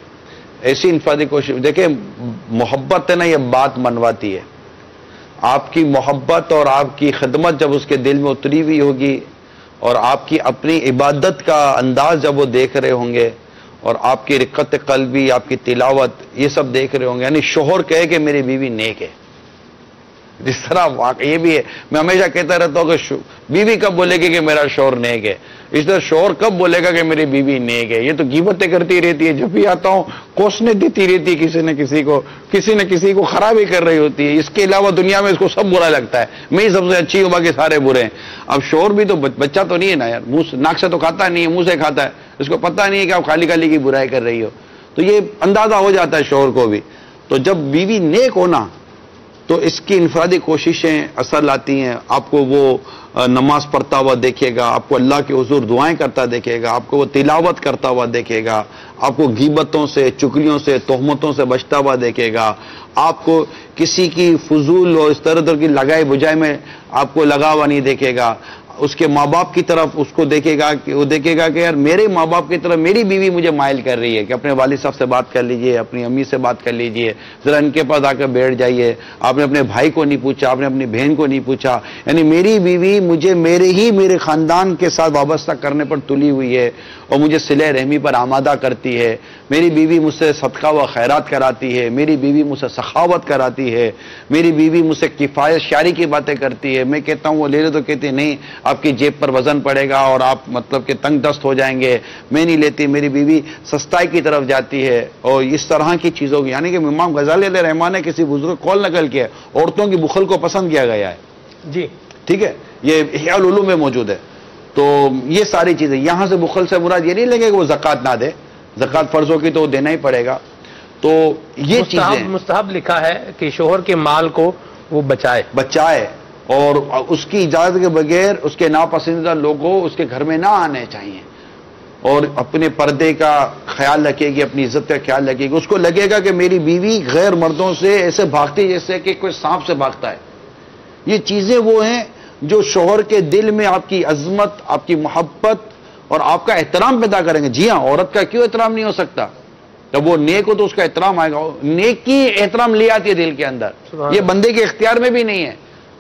ایسی انفرادی کوشش دیکھیں، محبت ہے نا یہ بات منواتی ہے، آپ کی محبت اور آپ کی خدمت جب اس کے دل میں اتری ہوئی ہوگی اور آپ کی اپنی عبادت کا انداز جب وہ دیکھ رہے ہوں گے اور آپ کی رقت قلبی، آپ کی تلاوت یہ سب دیکھ رہے ہوں گے، یعنی شوہر کہے کہ میری بیوی نیک ہے، جس طرح واقع یہ بھی ہے، میں ہمیشہ کہتا رہتا ہوں کہ بیوی کب بولے گی کہ میرا شوہر نیک ہے، اس طرح شوہر کب بولے گا کہ میری بیوی نیک ہے؟ یہ تو غیبتیں کرتی رہتی ہے، جب بھی آتا ہوں کوسنے دیتی رہتی ہے، کسی نہ کسی کو خرابی کر رہی ہوتی ہے، اس کے علاوہ دنیا میں اس کو سب برا لگتا ہے، میں ہی سب سے اچھی ہوں باقی سارے برے ہیں۔ اب شوہر بھی تو بچہ تو نہیں ہے نا یار، منہ ناک سے تو کھاتا نہیں ہے، منہ سے کھاتا ہے، اس کو پتہ نہیں ہے کہ آپ خالی خالی کی برائی کر رہی ہو، تو یہ اندازہ ہو جاتا ہے شوہر کو بھی۔ تو جب بیوی نیک ہونا تو اس کی انفرادی کوششیں اثر لاتی ہیں، آپ کو وہ نماز پڑھتا ہوا دیکھے گا، آپ کو اللہ کے حضور دعائیں کرتا دیکھے گا، آپ کو وہ تلاوت کرتا ہوا دیکھے گا، آپ کو غیبتوں سے، چگلیوں سے، تہمتوں سے بچتا ہوا دیکھے گا، آپ کو کسی کی فضول اور اس طرح کی لگائے بجائے میں آپ کو لگا ہوا نہیں دیکھے گا، اس کے ماں باپ کی طرف اس کو دیکھے گا کہ وہ دیکھے گا کہ یار میرے ماں باپ کی طرف میری بیوی مجھے مائل کر رہی ہے، کہ اپنے والد صاحب سے بات کر لیجئے، اپنی امی سے بات کر لیجئے، ذرا ان کے پاس آ کر بیٹھ جائیے، آپ نے اپنے بھائی کو نہیں پوچھا، آپ نے اپنی بہن کو نہیں پوچھا، یعنی میری بیوی مجھے میرے خاندان کے ساتھ وابستہ کرنے پر تلی ہوئی ہے اور مجھے صلہ رحمی پر آمادہ کرتی ہے، میری بیوی مجھ سے صدقہ و خیرات کراتی ہے، میری بیوی مجھ سے سخاوت کراتی ہے، میری بیوی مجھ سے کفایت شعری کی باتیں کرتی ہے، میں کہتا ہوں وہ لے لے تو کہتی نہیں آپ کی جیب پر وزن پڑے گا اور آپ مطلب کہ تنگ دست ہو جائیں گے، میں نہیں لیتی، میری بیوی سستائی کی طرف جاتی ہے، اور اس طرح کی چیزوں کی، یعنی کہ امام غزالی علیہ رحمٰن نے کسی بزرگ قول نقل کیا عورتوں کی بخل کو پسند کیا گیا ہے، جی ٹھیک ہے، یہ احیاء العلوم میں موجود ہے۔ تو یہ ساری چیزیں، یہاں سے بخل سے مراد یہ نہیں لگے کہ وہ زکوٰۃ نہ دے، زکوٰۃ فرض ہوگی تو وہ دینا ہی پڑے گا، تو یہ چیزیں مستحب لکھا ہے کہ شوہر کے مال کو وہ بچائے اور اس کی اجازت کے بغیر اس کے ناپسندیدہ لوگوں اس کے گھر میں نہ آنے چاہیے، اور اپنے پردے کا خیال رکھے گی، اپنی عزت کا خیال رکھے گی، اس کو لگے گا کہ میری بیوی غیر مردوں سے ایسے بھاگتی جیسے کہ کوئی سانپ سے بھاگتا ہے۔ یہ چیزیں وہ ہیں جو شوہر کے دل میں آپ کی عظمت، آپ کی محبت اور آپ کا احترام پیدا کریں گے۔ جی ہاں، عورت کا کیوں احترام نہیں ہو سکتا؟ جب وہ نیک ہو تو اس کا احترام آئے گا، نیک کی احترام لے آتی ہے دل کے اندر، یہ بندے کے اختیار میں بھی نہیں ہے،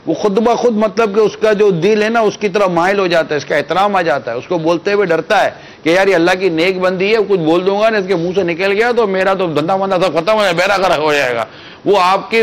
وہ خود بخود مطلب کہ اس کا جو دل ہے نا اس کی طرف مائل ہو جاتا ہے، اس کا احترام آ جاتا ہے، اس کو بولتے ہوئے ڈرتا ہے کہ یار یہ اللہ کی نیک بندی ہے، کچھ بول دوں گا نا اس کے منہ سے نکل گیا تو میرا تو دھندا مندہ سب ختم ہو جائے گا، بیرا غرق ہو جائے گا، وہ آپ کے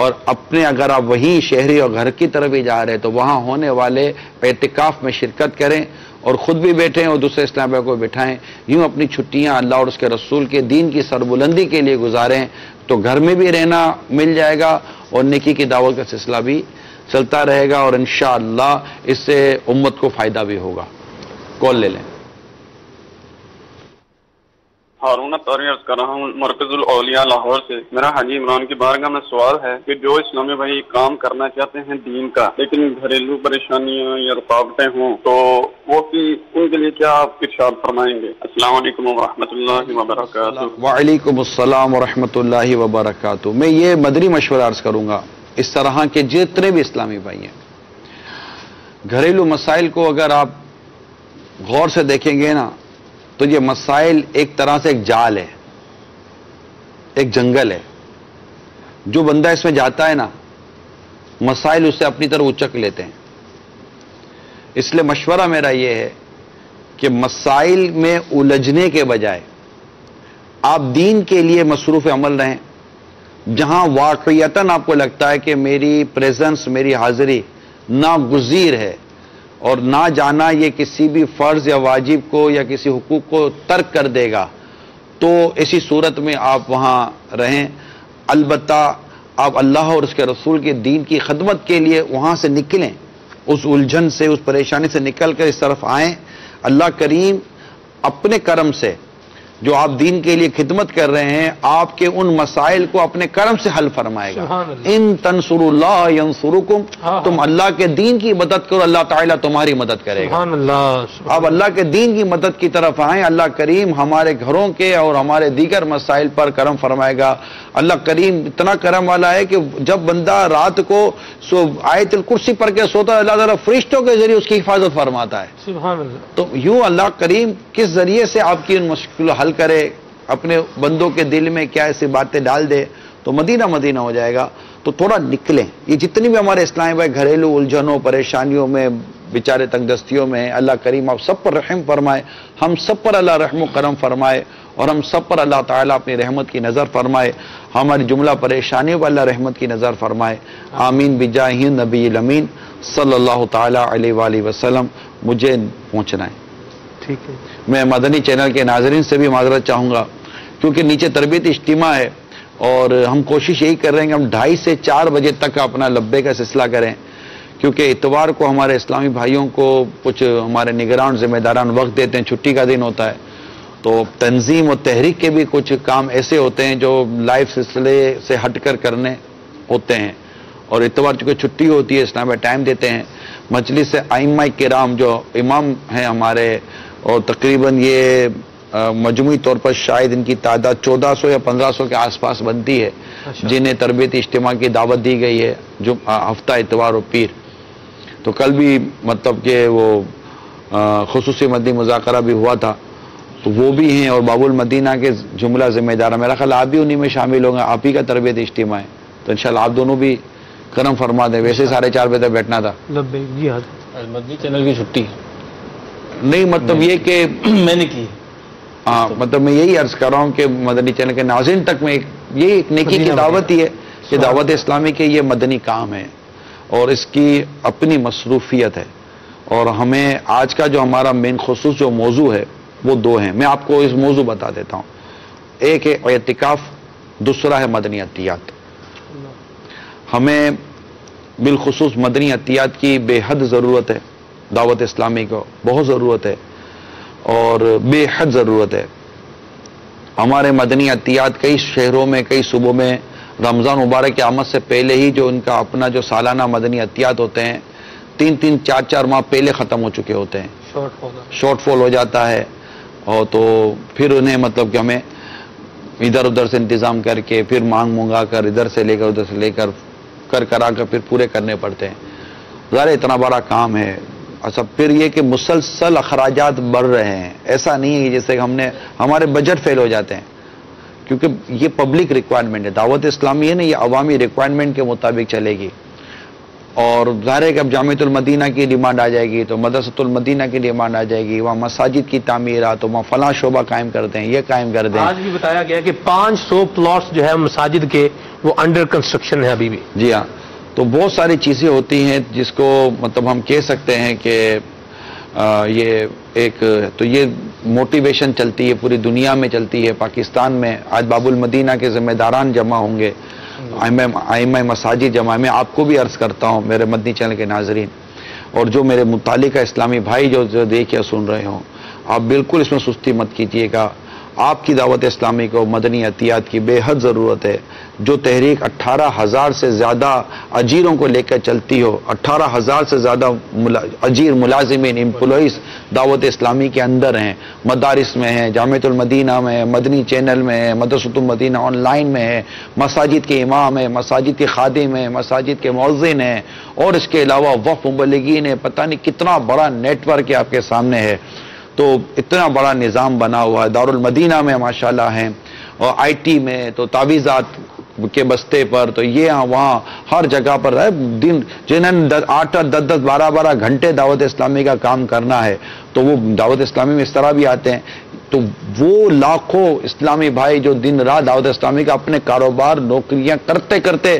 اور اپنے اگر آپ وہیں شہری اور گھر کی طرف ہی جا رہے ہیں تو وہاں ہونے والے اعتکاف میں شرکت کریں اور خود بھی بیٹھیں اور دوسرے اسلام بھائی کو بٹھائیں. یوں اپنی چھٹیاں اللہ اور اس کے رسول کے دین کی سربلندی کے لیے گزاریں تو گھر میں بھی رہنا مل جائے گا اور نیکی کی دعوت کا سلسلہ بھی چلتا رہے گا اور انشاءاللہ اس سے امت کو فائدہ بھی ہوگا. کال لے لیں. ہارون طاری عرض کر رہا ہوں مرکز الاولیاء لاہور سے. میرا حاجی عمران کی بارگاہ میں سوال ہے کہ جو اسلامی بھائی کام کرنا چاہتے ہیں دین کا لیکن گھریلو پریشانیاں یا رکاوٹیں ہوں تو وہ ان کے لیے کیا آپ ارشاد فرمائیں گے؟ السلام علیکم ورحمۃ اللہ وبرکاتہ. وعلیکم السلام ورحمۃ اللہ وبرکاتہ. میں یہ مدنی مشورہ عرض کروں گا اس طرح کے جتنے بھی اسلامی بھائی ہیں گھریلو مسائل کو اگر آپ غور سے دیکھیں گے نا تو یہ مسائل ایک طرح سے ایک جال ہے, ایک جنگل ہے. جو بندہ اس میں جاتا ہے نا مسائل اسے اپنی طرف اچک لیتے ہیں. اس لیے مشورہ میرا یہ ہے کہ مسائل میں الجھنے کے بجائے آپ دین کے لیے مصروف عمل رہیں. جہاں واقعیتاً آپ کو لگتا ہے کہ میری پریزنس, میری حاضری ناگزیر ہے اور نہ جانا یہ کسی بھی فرض یا واجب کو یا کسی حقوق کو ترک کر دے گا تو ایسی صورت میں آپ وہاں رہیں. البتہ آپ اللہ اور اس کے رسول کے دین کی خدمت کے لیے وہاں سے نکلیں, اس الجھن سے, اس پریشانی سے نکل کر اس طرف آئیں. اللہ کریم اپنے کرم سے جو آپ دین کے لیے خدمت کر رہے ہیں آپ کے ان مسائل کو اپنے کرم سے حل فرمائے گا. ان تنصروا اللہ ینصرکم, تم اللہ کے دین کی مدد کرو اللہ تعالیٰ تمہاری مدد کرے گا. آپ اللہ کے دین کی مدد کی طرف آئیں, اللہ کریم ہمارے گھروں کے اور ہمارے دیگر مسائل پر کرم فرمائے گا. اللہ کریم اتنا کرم والا ہے کہ جب بندہ رات کو آیت الکرسی پڑھ کے سوتا ہے اللہ تعالیٰ فرشتوں کے ذریعے اس کی حفاظت فرماتا ہے. سبحان اللہ. تو یوں اللہ کریم کس ذریعے سے آپ کی ان مشکل حل کرے, اپنے بندوں کے دل میں کیا ایسی باتیں ڈال دے تو مدینہ مدینہ ہو جائے گا. تو تھوڑا نکلیں. یہ جتنی بھی ہمارے اسلامی بھائی گھریلو الجھنوں پریشانیوں میں بیچارے تنگ دستیوں میں اللہ کریم آپ سب پر رحم فرمائے, ہم سب پر اللہ رحم و کرم فرمائے اور ہم سب پر اللہ تعالیٰ اپنی رحمت کی نظر فرمائے, ہماری جملہ پریشانیوں پر اللہ رحمت کی نظر فرمائے. آمین بجاہ نبی الامین صلی اللہ تعالیٰ علیہ وآلہ وسلم. مجھے پہنچنا ہے. ٹھیک ہے. میں مدنی چینل کے ناظرین سے بھی معذرت چاہوں گا کیونکہ نیچے تربیتی اجتماع ہے اور ہم کوشش یہی کر رہے ہیں کہ ہم 2:30 سے 4 بجے تک اپنا لبے کا سلسلہ کریں کیونکہ اتوار کو ہمارے اسلامی بھائیوں کو کچھ ہمارے نگران ذمہ داران وقت دیتے ہیں, چھٹی کا دن ہوتا ہے تو تنظیم اور تحریک کے بھی کچھ کام ایسے ہوتے ہیں جو لائیو سلسلے سے ہٹ کر کرنے ہوتے ہیں اور اتوار چونکہ چھٹی ہوتی ہے اسلام میں ٹائم دیتے ہیں. مجلس ائمہ کرام جو امام ہیں ہمارے اور تقریباً یہ مجموعی طور پر شاید ان کی تعداد 1400 یا 1500 کے آس پاس بنتی ہے جنہیں تربیتی اجتماع کی دعوت دی گئی ہے جو ہفتہ اتوار و پیر. تو کل بھی مطلب کہ وہ خصوصی مدنی مذاکرہ بھی ہوا تھا تو وہ بھی ہیں اور باب المدینہ کے جملہ ذمہ دار. میرا خیال آپ بھی انہی میں شامل ہوں گے, آپ ہی کا تربیتی اجتماع ہے تو انشاءاللہ آپ دونوں بھی کرم فرما دیں. ویسے 4:30 بجے تک بیٹھنا تھا. مدنی چینل کی چھٹی نہیں مطلب یہ کہ میں نے کی مطلب میں یہی عرض کر رہا ہوں کہ مدنی چینل کے ناظرین تک میں یہ ایک نیکی کی دعوت ہی ہے کہ دعوت اسلامی کے یہ مدنی کام ہے اور اس کی اپنی مصروفیت ہے اور ہمیں آج کا جو ہمارا مین خصوص جو موضوع ہے وہ 2 ہیں. میں آپ کو اس موضوع بتا دیتا ہوں. ایک ہے اعتکاف, دوسرا ہے مدنی عطیات. ہمیں بالخصوص مدنی عطیات کی بے حد ضرورت ہے, دعوت اسلامی کو بہت ضرورت ہے اور بے حد ضرورت ہے. ہمارے مدنی عطیات کئی شہروں میں کئی صوبوں میں رمضان مبارک کی آمد سے پہلے ہی جو ان کا اپنا جو سالانہ مدنی عطیات ہوتے ہیں 3-3, 4-4 ماہ پہلے ختم ہو چکے ہوتے ہیں. شارٹ فال ہو جاتا ہے اور تو پھر انہیں مطلب کہ ہمیں ادھر ادھر سے انتظام کر کے پھر مانگ مونگا کر ادھر سے لے کر ادھر سے لے کر کرا کر پھر پورے کرنے پڑتے ہیں. ظاہر اتنا بڑا کام ہے. اچھا پھر یہ کہ مسلسل اخراجات بڑھ رہے ہیں. ایسا نہیں ہے کہ جیسے کہ ہمارے بجٹ فیل ہو جاتے ہیں کیونکہ یہ پبلک ریکوائرمنٹ ہے. دعوت اسلامی ہے نا, یہ عوامی ریکوائرمنٹ کے مطابق چلے گی. اور ظاہر ہے کہ اب جامعۃ المدینہ کی ڈیمانڈ آ جائے گی تو مدرسۃ المدینہ کی ڈیمانڈ آ جائے گی، وہاں مساجد کی تعمیرات، تو وہاں فلاں شعبہ قائم کر دیں، یہ قائم کر دیں۔ آج بھی بتایا گیا کہ 500 پلاٹس جو ہے مساجد کے وہ انڈر کنسٹرکشن ہے ابھی بھی۔ جی ہاں، تو بہت ساری چیزیں ہوتی ہیں جس کو مطلب ہم کہہ سکتے ہیں کہ یہ ایک تو یہ موٹیویشن چلتی ہے پوری دنیا میں، چلتی ہے پاکستان میں۔ آج باب المدینہ کے ذمہ داران جمع ہوں گے، ائمہ مساجد جمع، میں آپ کو بھی عرض کرتا ہوں میرے مدنی چینل کے ناظرین، اور جو میرے متعلقہ اسلامی بھائی جو دیکھ یا سن رہے ہوں، آپ بالکل اس میں سستی مت کیجیے گا۔ آپ کی دعوت اسلامی کو مدنی عطیات کی بے حد ضرورت ہے۔ جو تحریک 18,000 سے زیادہ اجیروں کو لے کر چلتی ہو، 18,000 سے زیادہ اجیر ملازمین امپلائیز دعوت اسلامی کے اندر ہیں، مدارس میں ہیں، جامعۃ المدینہ میں ہے، مدنی چینل میں ہے، مدرسۃ المدینہ آن لائن میں ہے، مساجد کے امام ہیں، مساجد کے خادم ہیں، مساجد کے مؤذن ہیں، اور اس کے علاوہ وقف مبلغین ہیں، پتہ نہیں کتنا بڑا نیٹ ورک آپ کے سامنے ہے۔ تو اتنا بڑا نظام بنا ہوا ہے۔ دارالمدینہ میں ماشاءاللہ ہیں، اور آئی ٹی میں تو تعویذات کے بستے پر، تو یہ وہاں ہر جگہ پر ہے۔ دن جنہوں 8 10 12 گھنٹے دعوت اسلامی کا کام کرنا ہے، تو وہ دعوت اسلامی میں اس طرح بھی آتے ہیں۔ تو وہ لاکھوں اسلامی بھائی جو دن رات دعوت اسلامی کا اپنے کاروبار نوکریاں کرتے کرتے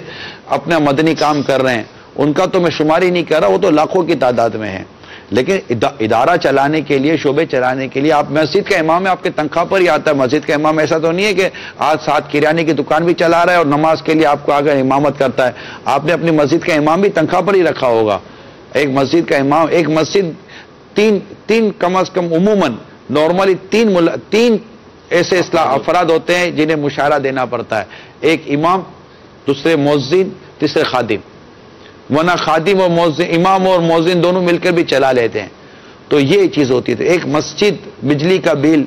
اپنا مدنی کام کر رہے ہیں، ان کا تو میں شماری نہیں کر رہا، وہ تو لاکھوں کی تعداد میں ہیں۔ لیکن ادارہ چلانے کے لیے، شعبے چلانے کے لیے، آپ مسجد کا امام ہے، آپ کے تنخواہ پر ہی آتا ہے۔ مسجد کا امام ایسا تو نہیں ہے کہ آج ساتھ کریانے کی دکان بھی چلا رہا ہے اور نماز کے لیے آپ کو آگے امامت کرتا ہے۔ آپ نے اپنی مسجد کا امام بھی تنخواہ پر ہی رکھا ہوگا۔ ایک مسجد کا امام، ایک مسجد تین کم از کم عموماً نارملی تین ایسے افراد ہوتے ہیں جنہیں مشاہرہ دینا پڑتا ہے، ایک امام، دوسرے مؤذن، تیسرے خادم، ورنہ خادم اور مؤذن، امام اور مؤذن دونوں مل کر بھی چلا لیتے ہیں۔ تو یہ چیز ہوتی تھی۔ ایک مسجد بجلی کا بل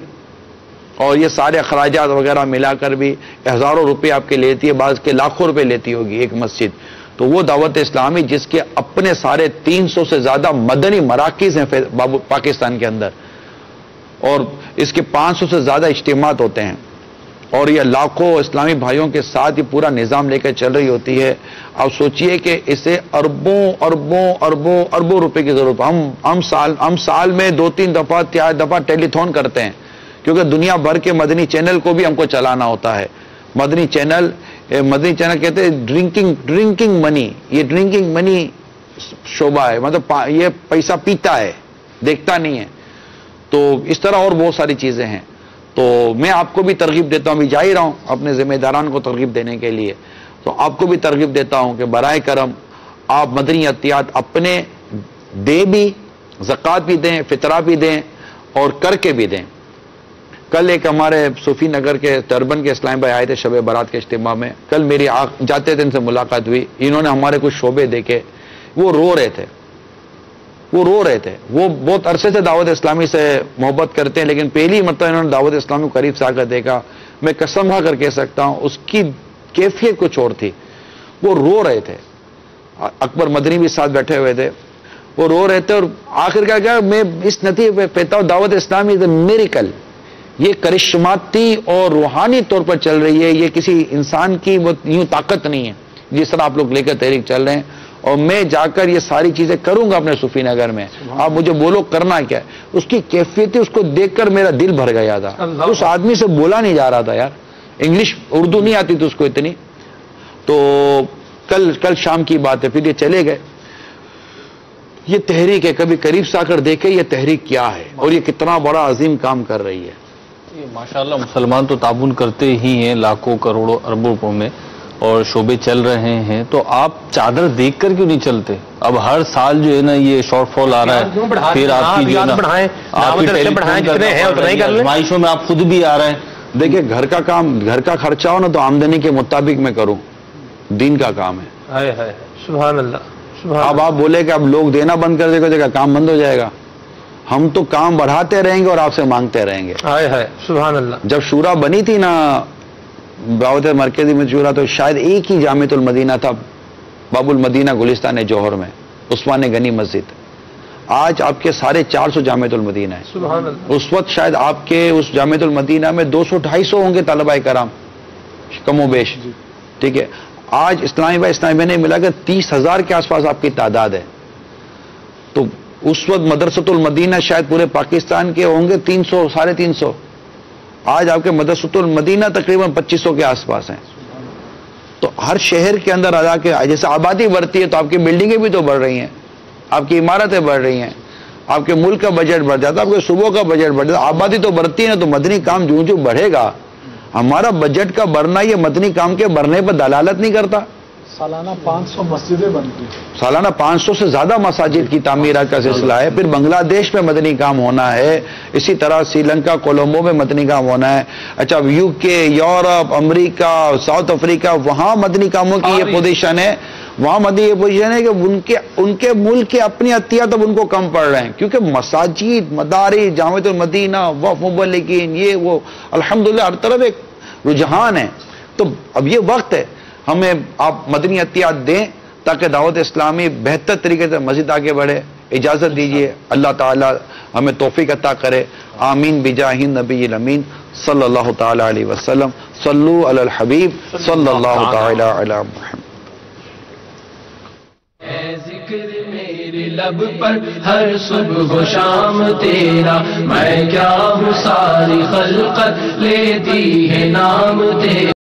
اور یہ سارے اخراجات وغیرہ ملا کر بھی ہزاروں روپے آپ کے لیتی ہے، بعض کے لاکھوں روپے لیتی ہوگی ایک مسجد۔ تو وہ دعوت اسلامی جس کے اپنے 350 سے زیادہ مدنی مراکز ہیں پاکستان کے اندر، اور اس کے 500 سے زیادہ اجتماعات ہوتے ہیں، اور یہ لاکھوں اسلامی بھائیوں کے ساتھ یہ پورا نظام لے کر چل رہی ہوتی ہے۔ آپ سوچئے کہ اسے اربوں روپے کی ضرورت ہے۔ ہم سال میں 2-3 دفعہ 4 دفعہ ٹیلی تھون کرتے ہیں، کیونکہ دنیا بھر کے مدنی چینل کو بھی ہم کو چلانا ہوتا ہے۔ مدنی چینل کہتے ہیں ڈرنکنگ منی، یہ ڈرنکنگ منی شعبہ ہے، مطلب یہ پیسہ پیتا ہے، دیکھتا نہیں ہے۔ تو اس طرح اور بہت ساری چیزیں ہیں۔ تو میں آپ کو بھی ترغیب دیتا ہوں، ابھی جا ہی رہا ہوں اپنے ذمہ داران کو ترغیب دینے کے لیے، تو آپ کو بھی ترغیب دیتا ہوں کہ برائے کرم آپ مدنی عطیات اپنے دے بھی، زکوٰۃ بھی دیں، فطرہ بھی دیں، اور کر کے بھی دیں۔ کل ایک ہمارے صوفی نگر کے تربن کے اسلام بھائی آئے تھے شب برات کے اجتماع میں، کل میری جاتے تھے ان سے ملاقات ہوئی، انہوں نے ہمارے کچھ شعبے دیکھے، وہ رو رہے تھے۔ وہ بہت عرصے سے دعوت اسلامی سے محبت کرتے ہیں، لیکن پہلی مرتبہ انہوں نے دعوت اسلامی کو قریب سے آ کر دیکھا۔ میں قسم کھا کر کہہ سکتا ہوں اس کی کیفیت کچھ اور تھی، وہ رو رہے تھے۔ اکبر مدنی بھی ساتھ بیٹھے ہوئے تھے، وہ رو رہے تھے، اور آخر کیا میں اس نتیجے پہ کہتا ہوں دعوت اسلامی از اے میریکل، یہ کرشماتی اور روحانی طور پر چل رہی ہے، یہ کسی انسان کی یوں طاقت نہیں ہے جس طرح آپ لوگ لے کر تحریک چل رہے ہیں۔ اور میں جا کر یہ ساری چیزیں کروں گا اپنے صوفی نگر میں، آپ مجھے بولو کرنا کیا ہے۔ اس کی کیفیت، اس کو دیکھ کر میرا دل بھر گیا تھا۔ اس آدمی سے بولا نہیں جا رہا تھا یار، انگلش اردو نہیں آتی تھی اس کو اتنی۔ تو کل شام کی بات ہے، پھر یہ چلے گئے۔ یہ تحریک ہے، کبھی قریب سے آ کر دیکھے یہ تحریک کیا ہے اور یہ کتنا بڑا عظیم کام کر رہی ہے۔ ماشاءاللہ مسلمان تو تعاون کرتے ہی ہیں لاکھوں کروڑوں اربوں روپوں میں، اور شعبے چل رہے ہیں، تو آپ چادر دیکھ کر کیوں نہیں چلتے؟ اب ہر سال جو ہے نا یہ شارٹ فال آ رہا ہے، پھر آپ کی آزمائشوں میں آپ خود بھی آ رہے ہیں۔ دیکھیں گھر کا کام، گھر کا خرچہ ہو نا تو آمدنی کے مطابق میں کروں، دین کا کام ہے۔ سبحان اللہ۔ اب آپ بولے کہ اب لوگ دینا بند کر دے گا، کام بند ہو جائے گا۔ ہم تو کام بڑھاتے رہیں گے اور آپ سے مانگتے رہیں گے۔ سبحان اللہ۔ جب شورا بنی تھی نا دعوت مرکزی میں شورا، تو شاید ایک ہی جامعۃ المدینہ تھا، باب المدینہ گلستان جوہر میں، عثمان غنی مسجد۔ آج آپ کے 450 جامعۃ المدینہ ہیں۔ سبحان اللہ۔ اس وقت شاید آپ کے اس جامعۃ المدینہ میں 200-250 ہوں گے طلبہ کرام، کم و بیش، ٹھیک ہے۔ آج اسلامی نے ملا کر 30,000 کے آس پاس آپ کی تعداد ہے. تو اس وقت مدرسۃ المدینہ شاید پورے پاکستان کے ہوں گے 300 350. آج آپ کے مدرسۃ المدینہ تقریباً 2500 کے آس پاس ہیں. تو ہر شہر کے اندر ادا کے جیسے آبادی بڑھتی ہے تو آپ کی بلڈنگیں بھی تو بڑھ رہی ہیں, آپ کی عمارتیں بڑھ رہی ہیں, آپ کے ملک کا بجٹ بڑھ جاتا ہے, آپ کے صوبوں کا بجٹ بڑھ جاتا ہے. آبادی تو بڑھتی ہے نا, تو مدنی کام جو جو بڑھے گا, ہمارا بجٹ کا بڑھنا یہ مدنی کام کے بڑھنے پر دلالت نہیں کرتا. سالانہ 500 مسجدیں بنتی ہیں, سالانہ 500 سے زیادہ مساجد کی تعمیرات کا سلسلہ ہے. پھر بنگلہ دیش میں مدنی کام ہونا ہے, اسی طرح سری لنکا کولمبو میں مدنی کام ہونا ہے. اچھا یو کے, یورپ, امریکہ, ساؤتھ افریقہ, وہاں مدنی کاموں کی یہ پوزیشن ہے. وہاں مدنی یہ پوزیشن ہے کہ ان کے ملک کے اپنی عطیات اب ان کو کم پڑ رہے ہیں, کیونکہ مساجد, مدارس, جامعۃ المدینہ, وقف مبلغین, یہ وہ الحمدللہ ہر طرف ایک رجحان ہے. تو اب یہ وقت ہے ہمیں آپ مدنی عطیات دیں تاکہ دعوت اسلامی بہتر طریقے سے مزید آگے بڑھے. اجازت دیجیے, اللہ تعالی ہمیں توفیق عطا کرے. آمین بجاہ النبی الامین صلی اللہ تعالی علیہ وسلم. صلو علی الحبیب صلی اللہ تعالی علی محمد. ذکر میرے لب پر ہر صبح و شام تیرا, میں کیا ہوں ساری خلقت لیتی ہے نام تیرا.